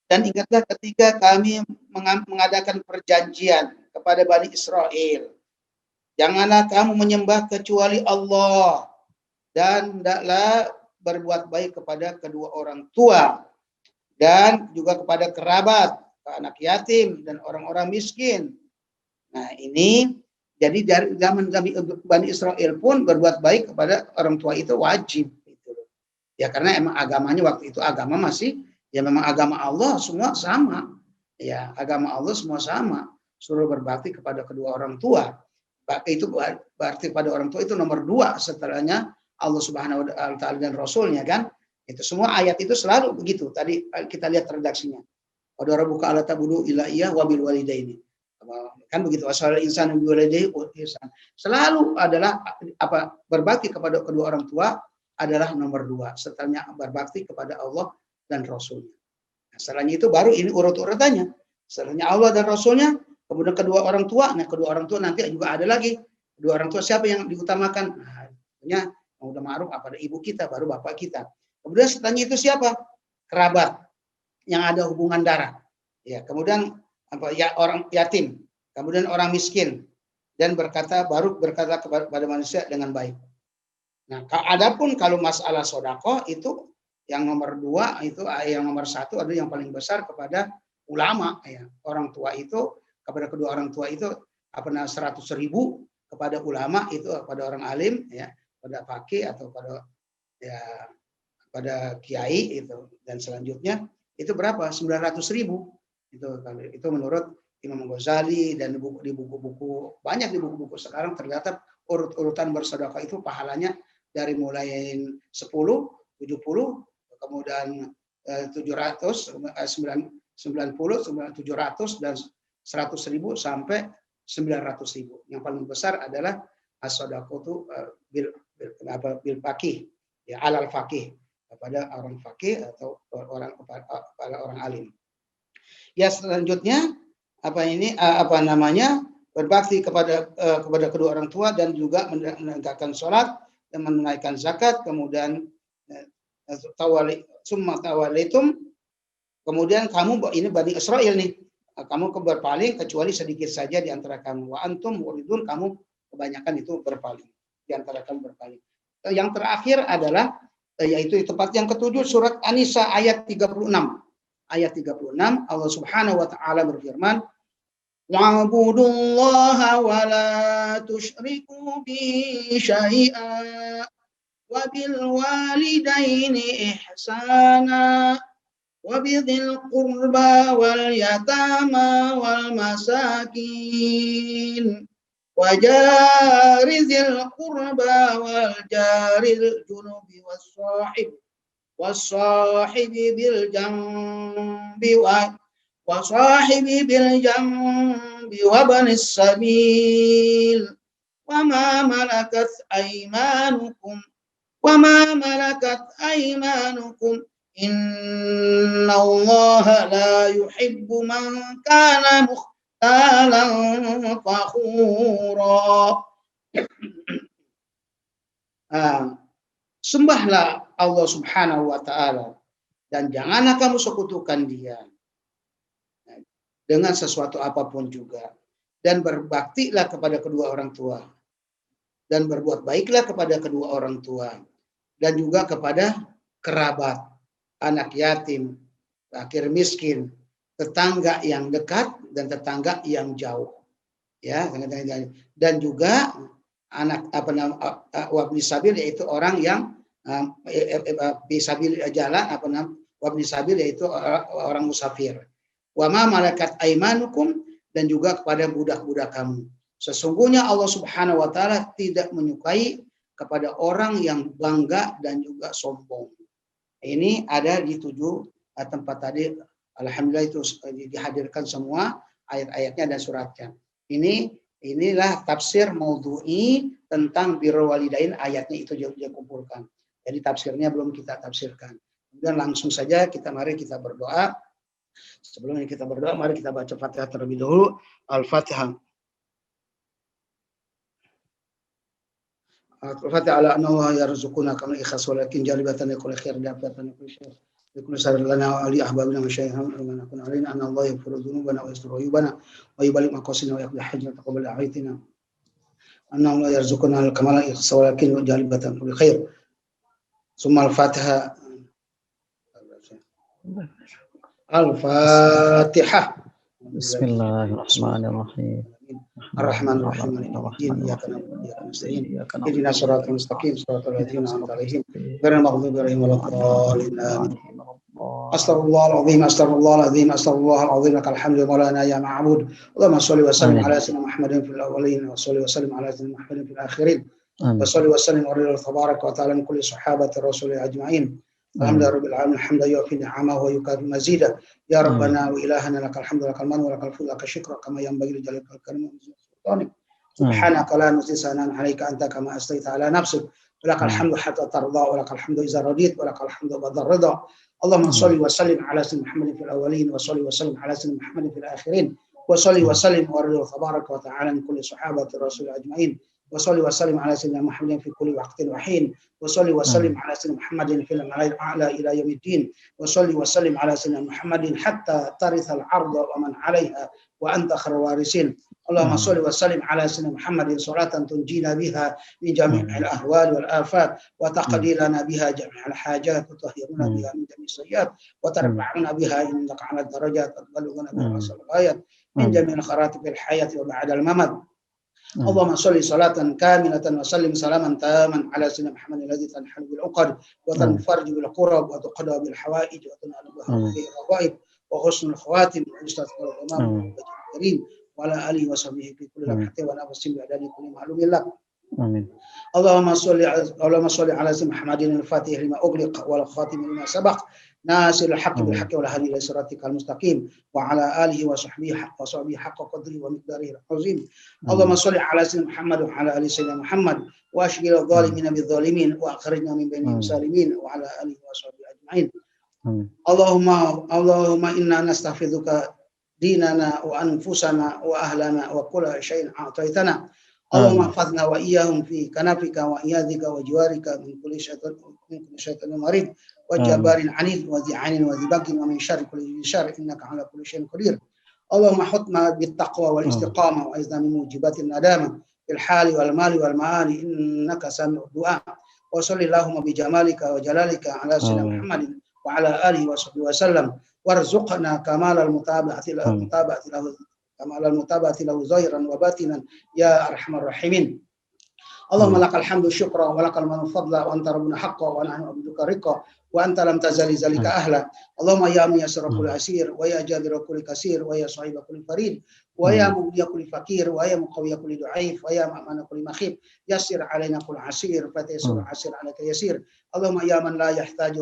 Dan ingatlah ketika kami mengadakan perjanjian kepada Bani Israel, janganlah kamu menyembah kecuali Allah, dan hendaklah berbuat baik kepada kedua orang tua dan juga kepada kerabat, anak yatim dan orang-orang miskin. Nah, ini jadi dari zaman Bani Israel pun berbuat baik kepada orang tua itu wajib gitu. Ya karena emang agamanya waktu itu agama masih ya memang agama Allah semua sama. Ya, agama Allah semua sama. Suruh berbakti kepada kedua orang tua. Itu berarti pada orang tua itu nomor 2 setelahnya Allah Subhanahu wa taala dan Rasulnya kan. Itu semua ayat itu selalu begitu. Tadi kita lihat redaksinya. Qad rabbuka alla ta'budu illa iyyah wa bil walidaini. Kan begitu, asal insan bi walidayhi ihsan. Selalu adalah berbakti kepada kedua orang tua adalah nomor 2 setelahnya berbakti kepada Allah dan Rasulnya. Nah, setelahnya itu baru ini urut-urutannya. Setelahnya Allah dan Rasulnya, kemudian kedua orang tua. Nah, kedua orang tua nanti juga ada lagi. Kedua orang tua siapa yang diutamakan? Nah, Tentunya yang udah ma'ruf pada ibu kita, baru bapak kita. Kemudian setelahnya itu siapa? Kerabat yang ada hubungan darah. Ya, kemudian ya, orang yatim, kemudian orang miskin, dan baru berkata kepada manusia dengan baik. Nah, adapun kalau masalah sodako itu yang nomor 2 itu, yang nomor 1 adalah yang paling besar kepada ulama, ya. Orang tua itu kepada kedua orang tua itu 100.000 kepada ulama itu kepada orang alim, ya, pada faqih atau pada kiai itu, dan selanjutnya itu berapa? 900.000 itu menurut Imam Ghazali, dan di buku-buku banyak, di buku-buku sekarang terdapat urutan bersedekah itu pahalanya dari mulai 10, 70, kemudian 700, 90, 700 dan 100.000 sampai 900.000. Yang paling besar adalah as-shadaqatu bil faqih, ya, alal faqih, kepada orang faqih atau pada orang alim. Ya, selanjutnya berbakti kepada kedua orang tua dan juga menegakkan sholat dan menunaikan zakat, kemudian tawalitum, kemudian kamu, ini Bani Israil nih, kamu berpaling kecuali sedikit saja di antara kamu. Wa antum muridun, kamu kebanyakan itu berpaling, di antara kamu berpaling. Yang terakhir adalah yaitu tempat yang ketujuh, surat An-Nisa ayat 36. Ayat 36 Allah Subhanahu wa taala berfirman, wa'budullaha wa la tusyriku bihi syai'a wa bil walidaini ihsana wa bidzil qurba wal yatama wal masakin wa jarizil qurba wal jaril junubi والصاحب بالجنب وابن السبيل وما ملكت أيمانكم إن الله لا يحب من كان مختالا فخورا. Sembahlah Allah Subhanahu wa taala dan janganlah kamu sekutukan Dia dengan sesuatu apapun juga, dan berbaktilah kepada kedua orang tua dan berbuat baiklah kepada kedua orang tua dan juga kepada kerabat, anak yatim, fakir miskin, tetangga yang dekat dan tetangga yang jauh, ya, dan juga anak wabni sabil, yaitu orang yang bisabil jalan, wabni sabil, yaitu orang musafir. Wa ma malakat aimanukum, dan juga kepada budak-budak kamu. Sesungguhnya Allah Subhanahu wa taala tidak menyukai kepada orang yang bangga dan juga sombong. Ini ada di 7 tempat tadi. Alhamdulillah itu dihadirkan semua ayat-ayatnya dan suratnya. Inilah tafsir maudhu'i tentang birrul walidain, ayatnya itu dia kumpulkan. Jadi tafsirnya belum kita tafsirkan. Kemudian langsung saja mari kita berdoa. Sebelum kita berdoa, mari kita baca Fatihah terlebih dahulu. Al-Fatihah. Al-Fatihah ala anna yarzuquna kama ikhlas walakin jalibatan likulli khair dafatan likulli syai. Yukun sarlana wa ali ahbabina wa syaikhana wa nakun alaina anna Allah yaghfiru dhunubana wa yaghfiru uyubana wa yubalik maqasina wa yaqdi hajjana taqabbal a'aitina. Anna Allah yarzuquna al-kamala ikhlas walakin jalibatan likulli khair. Summa al-Fatihah. Al-Fatihah. Bismillahirrahmanirrahim. Ar-Rahmanir-Rahim. Iyyaka na'budu wa iyyaka nasta'in. Ihdinas siratal mustaqim, siratal ladzina an'amta 'alaihim ghairil maghdubi 'alaihim waladdallin. Astaghfirullahaladzim, lakal hamdu maulana ya ma'bud. Allahumma shalli wa sallim ala sayyidina Muhammadin fil awwalin wa shalli wa sallim ala sayyidina Muhammadin fil akhirin. Wa shalli wa sallim ala tabaraka wa ta'ala min kulli sahabati rasul ajma'in. Alhamdulillahirabbil alamin, hamdan yu'affi ni'amahu wa yukafi mazida. Ya rabbana wa ilahana lakal hamdu lakal manu wa lakal fadlu lakal syukru kama yanbaghi li jalalika karim wa sultanik. Subhanaka la nuhsi sana'an 'alaika anta kama asnaita 'ala nafsik. Lakal hamdu hatta tarda wa lakal hamdu idza radit wa lakal hamdu ba'da ridha. Allahumma shalli wa sallim ala sayyidina Muhammadin fil awwalin wa shalli wa sallim ala sayyidina Muhammadin fil akhirin wa shalli wa sallim wa radiyallahu tabaraka wa ta'ala min kulli sahabati rasul ajma'in. وصلي وسلم على سيدنا محمد في كل وقت وحين وصلي وسلم على سيدنا محمد في الملأ الأعلى إلى يوم الدين وصلي وسلم على سيدنا محمد حتى ترث الأرض ومن عليها وأنت خير الوارثين اللهم صل وسلم على سيدنا محمد صلاة تنجينا بها من جميع الأهوال والآفات وتقضي لنا بها جميع الحاجات وتطهرنا بها من جميع السيئات وترفعنا بها إنك على الدرجات وتبلغنا بها أقصى الغايات من جميع الخرائط في الحياة وبعد الممات اللهم صل صلاة كاملة وسلم سلاما تاما على سيدنا محمد الذي تنحل بالعقد وتنفرج بالقرب وتقضى بالحوائج وتنال بها الرغائب وحسن الخواتم ويستغفر الإمام وجه الكريم وعلى آله وصحبه في كل لمحة ونفس بعدد كل معلوم لك. آمين. اللهم صل على سيدنا محمد الفاتح لما أغلق والخاتم لما سبق ناصر الحق بالحق والهادي إلى صراطك المستقيم وعلى آله وصحبه حق قدره ومقداره العظيم. اللهم صل على سيدنا محمد وعلى آل سيدنا محمد وأشغل الظالمين بالظالمين وأخرجنا من بينهم السالمين وعلى آله وصحبه أجمعين. اللهم إنا نستحفظك ديننا وأنفسنا وأهلنا وكل شيء أعطيتنا. اللهم احفظنا وإياهم في كنفك وإياذك وجوارك من كل شيطان مريض وجبار عنيد وذي عين وذي بغي ومن شر كل ذي شر إنك على كل شيء قدير. اللهم حطنا بالتقوى والاستقامة وإذنا من موجبات الندامة في الحال والمال والمآل إنك سامع الدعاء. وصل اللهم بجمالك وجلالك على سيدنا محمد وعلى آله وصحبه وسلم وارزقنا كمال المتابعة له ظاهرا وباطنا يا أرحم الراحمين. اللهم لك الحمد شكرا ولك المن فضلا وأنت ربنا حقا ونحن عبدك رقا وأنت لم تزل ذلك أهلا. اللهم يا ميسر كل عسير ويا جابر كل كثير ويا صعيب كل فريد ويا مبدي كل فقير ويا مقوي كل ضعيف ويا مأمن كل مخيف يسر علينا كل عسير فتيسر عسير عليك يسير. اللهم يا من لا يحتاج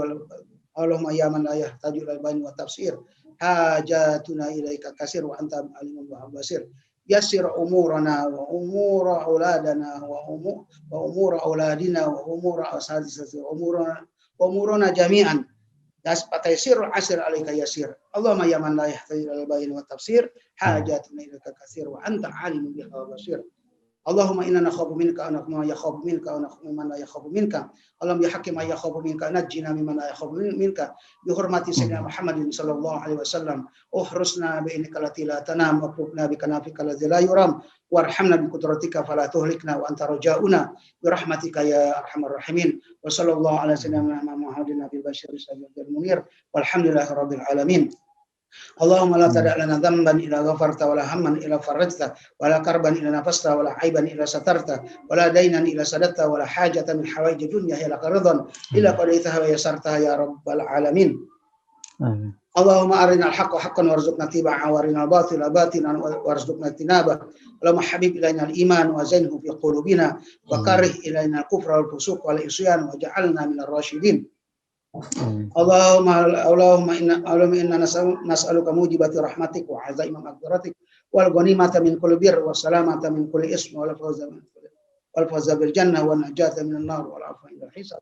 إلى البيان والتفسير حاجاتنا إليك كثير وأنت عليم بصير. يسر أمورنا وأمور أولادنا وأمور أولادنا وأمور أساتذتنا وأمورنا جميعا فتيسير العسر عليك يسير. اللهم يا من لا يحتاج إلى البيان والتفسير حاجاتنا إليك كثير وأنت عالم بها وبصير. اللهم إنا نخاف منك ونخاف يخاف منك ونخاف من لا يخاف منك. اللهم يا حكيم من يخاف منك نجنا ممن لا يخاف منك بحرمة سيدنا محمد صلى الله عليه وسلم. احرسنا بعينك التي لا تنام واكلفنا بكنافك الذي لا يرام وارحمنا بقدرتك فلا تهلكنا وأنت رجاؤنا برحمتك يا أرحم الراحمين. وصلى الله على سيدنا محمد النبي البشير السراج المنير والحمد لله رب العالمين. اللهم لا تدع لنا ذنبا إلا غفرت ولا هما إلا فرجت ولا كربا إلا نفست ولا عيبا إلا سترت ولا دينا إلا سددت ولا حاجة من حوائج الدنيا هي لك رضا إلا قضيتها ويسرتها يا رب العالمين. اللهم أرنا الحق حقا وارزقنا اتباعه وأرنا الباطل باطلا وارزقنا اجتنابه. اللهم حبيب إلينا الإيمان وزينه في قلوبنا وكره إلينا الكفر والفسوق والعصيان وجعلنا من الراشدين. اللهم إنا نسألك موجبات رحمتك وعزائم مغفرتك والغنيمة من كل بر والسلامة من كل إثم والفوز بالجنة والنجاة من النار والعفو عند الحساب.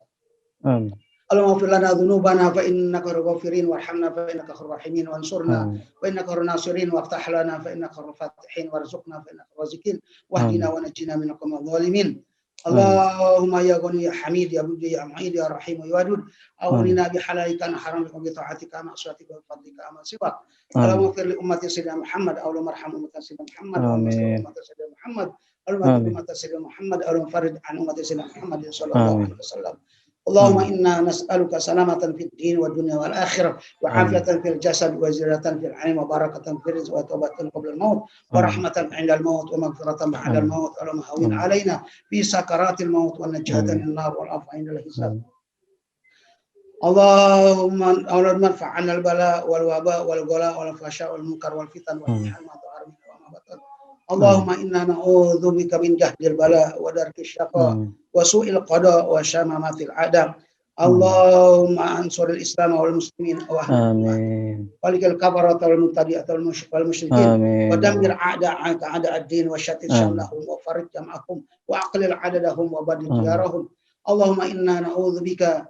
اللهم اغفر لنا ذنوبنا فإنك خير الغافرين وارحمنا فإنك خير الراحمين وانصرنا فإنك خير الناصرين وافتح لنا فإنك خير الفاتحين وارزقنا فإنك خير الرازقين واهدنا ونجنا من القوم الظالمين. اللهم يا غني يا حميد يا بدي يا معيد يا رحيم يا ودود أغننا بحلالك عن حرامك وبطاعتك عن معصيتك وبفضلك عن سواك. اللهم اغفر لأمة سيدنا محمد اللهم ارحم أمة سيدنا محمد اللهم اغفر أمة سيدنا محمد اللهم اغفر أمة سيدنا محمد اللهم فرج عن أمة سيدنا محمد صلى الله عليه وسلم. اللهم إنا نسألك سلامة في الدين والدنيا والآخرة وعافية في الجسد وزيادة في العلم وبركة في الرزق وتوبة قبل الموت ورحمة عند الموت ومغفرة بعد الموت. اللهم هون علينا في سكرات الموت والنجاة من النار والعفو عند الحساب. اللهم ارفع عنا البلاء والوباء والغلاء والفحشاء والمنكر والفتن والمحن ما ظهر منها وما بطن. اللهم إنا نعوذ بك من جهد البلاء ودرك الشقاء وسوء القضاء وشمامات الأعداء. اللهم انصر الإسلام والمسلمين آمين. ولك الكفرة والمبتدئة والمشركين ودمر أعداءك أعداء الدين وشتت شملهم وفرج جمعهم وأقلل عددهم وبدل ديارهم. اللهم إنا نعوذ بك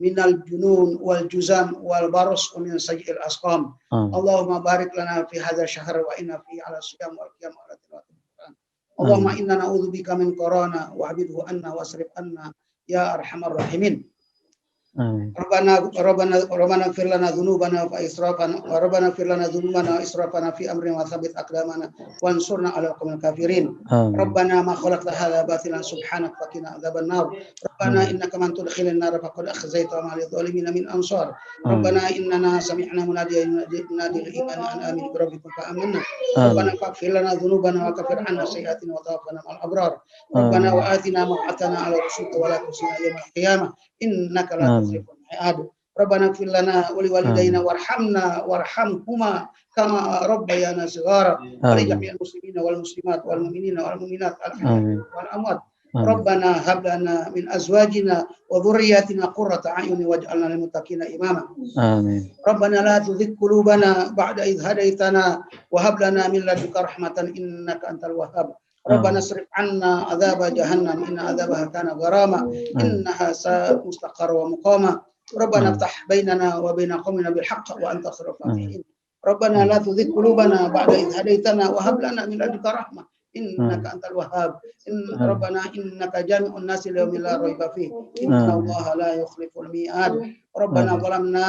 من الجنون والجزام والبرص ومن سيء الأسقام. اللهم بارك لنا في هذا الشهر وإنا فيه على الصيام والقيام على تلاوة القرآن Allahumma inna na'udzubika min corona wa habibhu anna wasrif anna ya arhamar rahimin. Rabbana ighfir lana dzunubana wa israfana wa rabbana ighfir lana dzunubana wa israfana fi amrina wa tsabbit aqdamana wansurna 'alal qaumil kafirin. Rabbana ma khalaqta hadza batilan subhanaka faqina adzabannar. Rabbana innaka man tudkhilin nar faqad akhzayta wa ma lidh dhalimin min ansar. Rabbana innana sami'na munadiyan yunadi lil iman an aminu bi rabbikum fa amanna. Rabbana faghfir lana dzunubana wa kaffir 'anna sayyi'atina wa tawaffana ma'al abrar. Rabbana wa atina ma wa'adtana 'ala rusulika wa la tukhzina yawmal qiyamah innaka la tukhliful mi'ad. Rabbana ighfir lana wa liwalidayna warhamna warhamhuma kama rabbayana shighara. Wa li jami'il muslimina wal muslimat wal mu'minina wal mu'minat al-ahya'i wal amwat. Rabbana hab lana min azwajina wa dhurriyyatina qurrata a'yun waj'alna lil muttaqina imama. Amin. Rabbana la tuzigh qulubana ba'da idh hadaytana wa hab lana min ladunka rahmatan innaka antal wahhab. Rabbana srif 'anna 'adzaba jahannam inna 'adzabaha kana gharama innaha sa'at mustaqarra wa muqama. Rabbana iftah bainana wa baina qaumina bil haqq wa anta khairul fatihin. Rabbana la tuzigh qulubana ba'da idh hadaytana wa hab lana min ladunka rahmah innaka antal wahhab. Rabbana innaka jami'un nasi li yawmin la raiba fihi inna Allaha la yukhliful mi'ad. Rabbana zalamna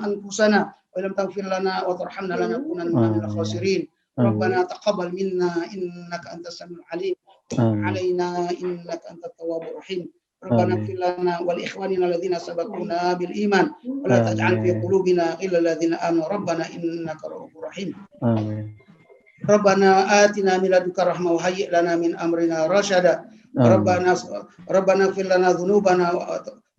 anfusana wa lam taghfir lana wa tarhamna lanakunanna minal khasirin. Rabbana taqabbal minna innaka antas samiul alim wa 'alaina innaka antat tawwabur rahim. Rabbana ighfir lana wa li ikhwanina alladhina sabaquna bil iman wa la taj'al fi qulubina ghillan lil ladzina amanu rabbana innaka ra'ufur rahim. Rabbana atina min ladunka rahmah wa hayyi' lana min amrina rasyada. Rabbana ighfir lana dzunubana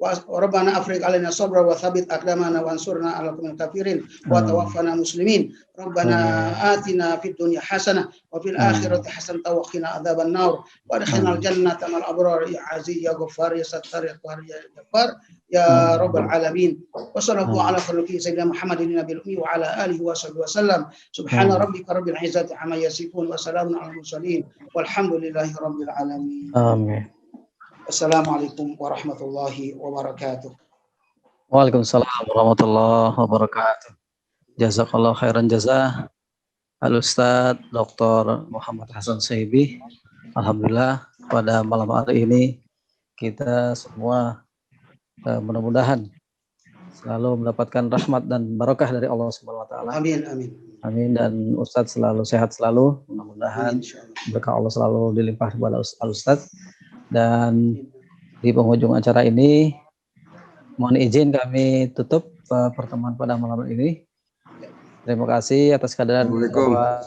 wa rabbana afrigh 'alaina sabra wa tsabbit aqdamana wansurna 'alal qaumil kafirin wa tawaffana muslimin. Rabbana atina fid dunya hasanah wa fil akhirati hasanah wa qina adzaban nar wa adkhilnal jannata ma'al abrar ya aziz ya ghaffar ya sattar ya qahhar ya jabbar ya rabbal alamin. Wa sallallahu ala sayyidina Muhammadin nabiyil ummi wa ala alihi wa sahbihi wasallam. Subhana rabbika rabbil izzati amma yasifun wa salamun 'alal mursalin walhamdulillahi rabbil alamin. Amin. Assalamualaikum warahmatullahi wabarakatuh. Waalaikumsalam warahmatullahi wabarakatuh. Jazakallah khairan jazah Al-Ustadz Dr. Muhammad Hasan Shaibi. Alhamdulillah pada malam hari ini kita semua mudah-mudahan selalu mendapatkan rahmat dan barokah dari Allah Subhanahu wa taala. Amin amin. Amin, dan Ustadz selalu sehat selalu. Mudah-mudahan berkah Allah selalu dilimpah kepada Al-Ustadz. Dan di penghujung acara ini mohon izin kami tutup pertemuan pada malam ini. Terima kasih atas kehadiran Bapak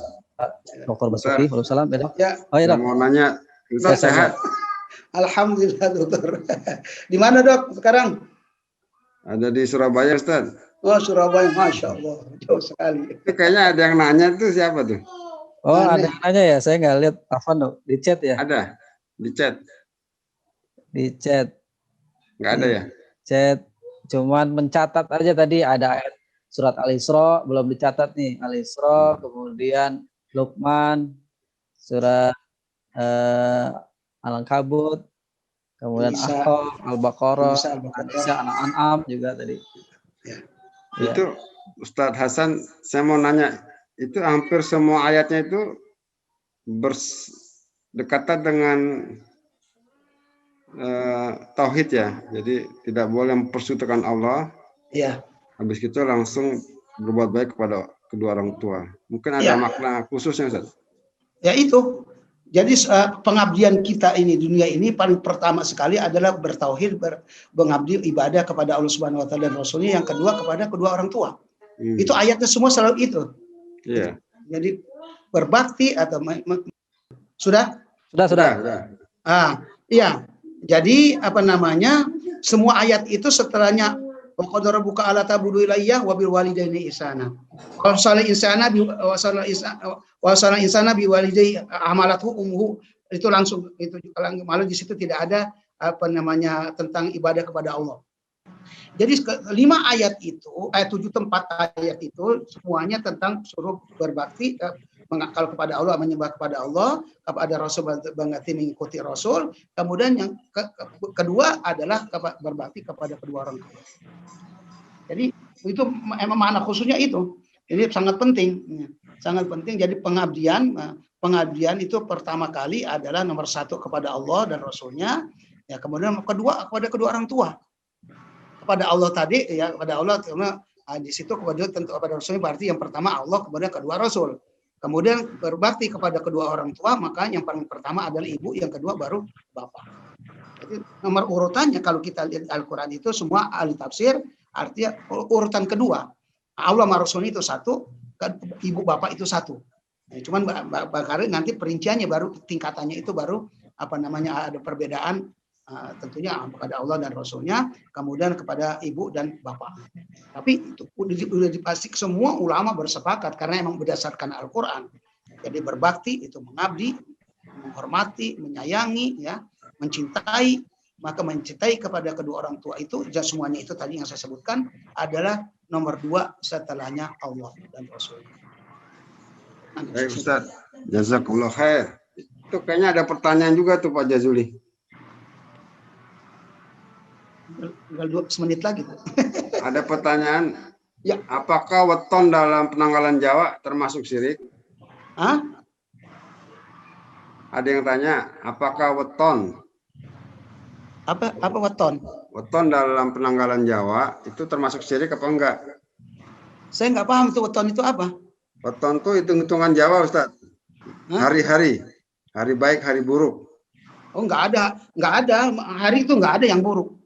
Dr. Basuki. Waalaikumsalam. Ya. Oh ya, Dok. Mau nanya, Ustaz sehat? Alhamdulillah, Dokter. Di mana, Dok, sekarang? Ada di Surabaya, Ustaz. Oh, Surabaya, Masya Allah. Jauh sekali. Itu kayaknya ada yang nanya tuh, siapa tuh? Oh, ada yang nanya ya? Saya nggak lihat Afan, Dok. Di chat ya? Ada, di chat. Di chat. Nggak ada ya? Chat. Cuman mencatat aja tadi ada ayat surat Al-Isra, belum dicatat nih. Al-Isra, kemudian Luqman, surat Al-Ankabut, kemudian Ahqaf, Al-Baqarah, Al-An'am juga tadi. Ya. Itu Ustadz Hasan, saya mau nanya, itu hampir semua ayatnya itu berdekatan dengan tauhid ya, jadi tidak boleh mempersekutukan Allah. Iya. Habis itu langsung berbuat baik kepada kedua orang tua. Mungkin ada makna khususnya, Ustaz. Ya itu. Jadi pengabdian kita ini dunia ini paling pertama sekali adalah bertauhid, mengabdi ibadah kepada Allah Subhanahu Wa Taala dan Rasulnya. Yang kedua kepada kedua orang tua. Itu ayatnya semua selalu itu. Iya. Jadi berbakti atau sudah. Iya. Jadi semua ayat itu setelahnya wa qadara rabbuka alla ta'budu illa iyyahu wa bil walidaini ihsana. Wa sala insana bi walidayhi amalathu ummuhu, itu langsung itu malah di situ tidak ada tentang ibadah kepada Allah. Jadi 5 ayat itu, ayat 7 tempat ayat itu semuanya tentang suruh berbakti, mengakal kepada Allah, menyembah kepada Allah, kepada Rasul berbakti mengikuti Rasul. Kemudian yang kedua adalah berbakti kepada kedua orang tua. Jadi itu emang makna khususnya itu. Ini sangat penting. sangat penting. Jadi pengabdian itu pertama kali adalah nomor satu kepada Allah dan Rasulnya, ya kemudian kedua kepada kedua orang tua. Kepada Allah tadi ya, kepada Allah karena di situ kemudian tentu kepada Rasulnya berarti yang pertama Allah, kemudian kedua Rasul. Kemudian berbakti kepada kedua orang tua, maka yang paling pertama adalah ibu, yang kedua baru bapak. Jadi nomor urutannya kalau kita lihat Al-Quran itu semua ahli tafsir artinya urutan kedua. Allah sama Rasulnya itu satu, ibu bapak itu satu. Nah, cuman nanti perinciannya baru tingkatannya itu baru ada perbedaan tentunya kepada Allah dan Rasulnya, kemudian kepada ibu dan bapak. Tapi itu sudah dipastikan semua ulama bersepakat karena memang berdasarkan Al-Quran. Jadi berbakti itu mengabdi, menghormati, menyayangi, ya, mencintai. Maka mencintai kepada kedua orang tua itu, semuanya itu tadi yang saya sebutkan adalah nomor 2 setelahnya Allah dan Rasulnya. Baik Ustaz, jazakallah khair. Itu kayaknya ada pertanyaan juga tuh Pak Jazuli. Tinggal 2 menit lagi. Ada pertanyaan. Ya. Apakah weton dalam penanggalan Jawa termasuk syirik? Hah? Ada yang tanya, apakah weton? Apa weton? Weton dalam penanggalan Jawa itu termasuk syirik apa enggak? Saya nggak paham itu weton itu apa. Weton itu hitung-hitungan Jawa Ustaz. Hari-hari, hari baik, hari buruk. Oh, nggak ada. Hari itu nggak ada yang buruk.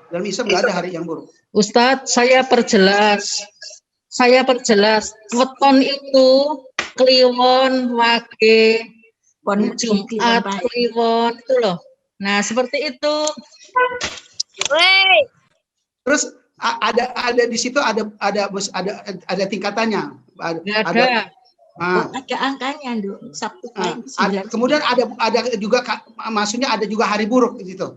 Dalam Islam nggak ada hari yang buruk. Ustadz, saya perjelas. Weton itu kliwon, wage, Jumat, kliwon itu loh. Nah, seperti itu. Terus ada di situ ada tingkatannya. Ada angkanya, Sabtu kemudian ada juga maksudnya ada juga hari buruk di situ.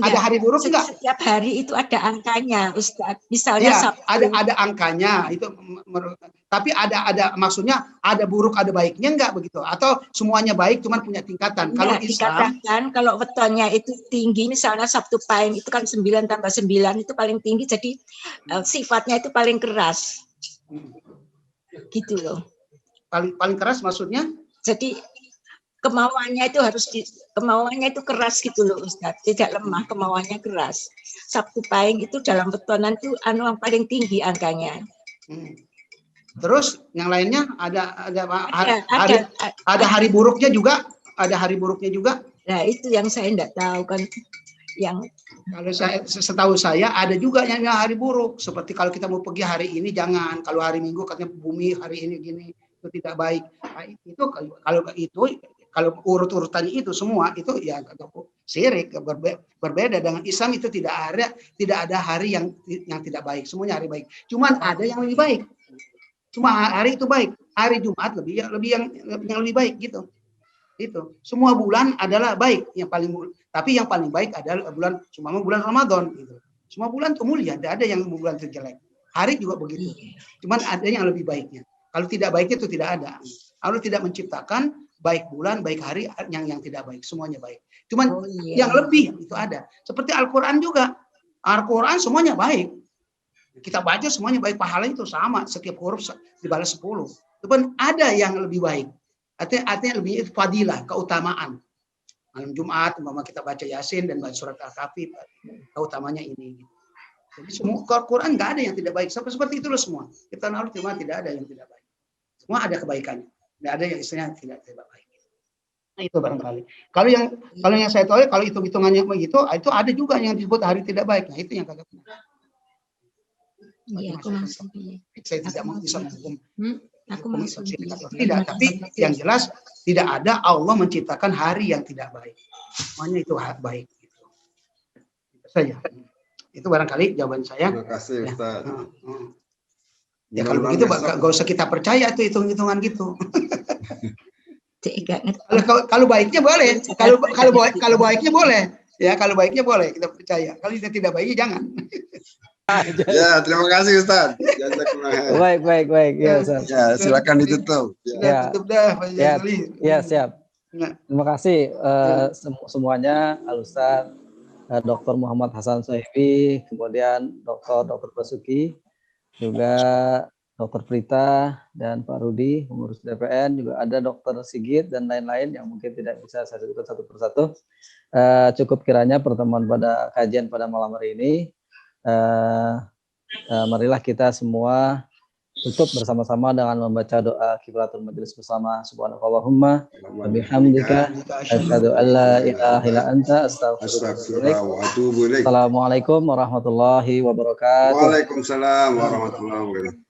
Ada hari buruk enggak? Setiap hari itu ada angkanya, Ustaz. Misalnya ya, Sabtu. ada angkanya itu, tapi ada maksudnya ada buruk ada baiknya enggak begitu? Atau semuanya baik cuman punya tingkatan? Ya, kalau Islam dikatakan kalau wetonnya itu tinggi, misalnya Sabtu Pahing itu kan 9 tambah 9 itu paling tinggi, jadi sifatnya itu paling keras. Gitu loh. Paling keras maksudnya? Jadi kemauannya itu keras gitu loh Ustaz, tidak lemah, kemauannya keras. Sabtu Pahing itu dalam wetonan itu yang paling tinggi angkanya. Terus yang lainnya ada hari buruknya juga, Nah, itu yang saya enggak tahu kan. Yang kalau setahu saya ada juga yang hari buruk, seperti kalau kita mau pergi hari ini jangan, kalau hari Minggu katanya bumi hari ini gini, itu tidak baik. Nah, itu kalau urut-urutannya itu semua itu ya syirik, berbeda dengan Islam. Itu tidak ada hari yang tidak baik, semuanya hari baik. Cuman ada yang lebih baik. Cuma hari itu baik, hari Jumat yang lebih baik gitu. Itu semua bulan adalah baik, tapi yang paling baik adalah bulan Ramadan gitu. Semua bulan itu mulia, tidak ada yang bulan itu jelek. Hari juga begitu. Cuman ada yang lebih baiknya. Kalau tidak baiknya itu tidak ada. Allah tidak menciptakan baik bulan, baik hari yang tidak baik, semuanya baik. Cuman yang lebih itu ada. Seperti Al-Qur'an juga. Al-Qur'an semuanya baik. Kita baca semuanya baik, pahalanya itu sama, setiap huruf dibalas 10. Cuman ada yang lebih baik. Artinya lebih fadilah, keutamaan. Malam Jumat, kita baca Yasin dan baca surat Al-Kahfi, keutamanya ini. Jadi semua Al-Quran nggak ada yang tidak baik. Seperti itulah semua. Kita harus cuma tidak ada yang tidak baik. Semua ada kebaikannya. Tidak ada yang istilahnya tidak baik. Nah, itu barangkali. Kalau yang saya tahu, kalau hitung-hitungannya begitu, itu ada juga yang disebut hari tidak baik. Nah, itu yang kagak benar. Iya, aku masuk. Saya tidak bisa menghukum. Tidak, tapi yang jelas tidak ada Allah menciptakan hari yang tidak baik. Semuanya itu baik. Itu saja. Itu barangkali jawaban saya. Terima kasih Ustaz. Ya kalau begitu nggak usah kita percaya itu hitung-hitungan gitu. Kalau baiknya boleh. Kalau baiknya boleh. Ya kalau baiknya boleh kita percaya. Kalau tidak baiknya jangan. Ya, terima kasih Ustaz. Baik. Ya, Ustaz. Ya, silakan ditutup. Ya, tutup dah. Ya, siap. Terima kasih semuanya, Al Ustaz, Dr. Muhammad Hasan Sohibi, kemudian Dr. Basuki, juga Dr. Prita dan Pak Rudi, pengurus DPN, juga ada Dr. Sigit dan lain-lain yang mungkin tidak bisa saya sebutkan satu persatu. Cukup kiranya pertemuan pada kajian pada malam hari ini. Marilah kita semua tutup bersama-sama dengan membaca doa kifaratul majelis bersama. Subhanakallahumma wa bihamdika asyhadu an la ilaha illa anta astaghfiruka wa atubu ilaik. Assalamualaikum warahmatullahi wabarakatuh. Waalaikumsalam warahmatullahi wabarakatuh.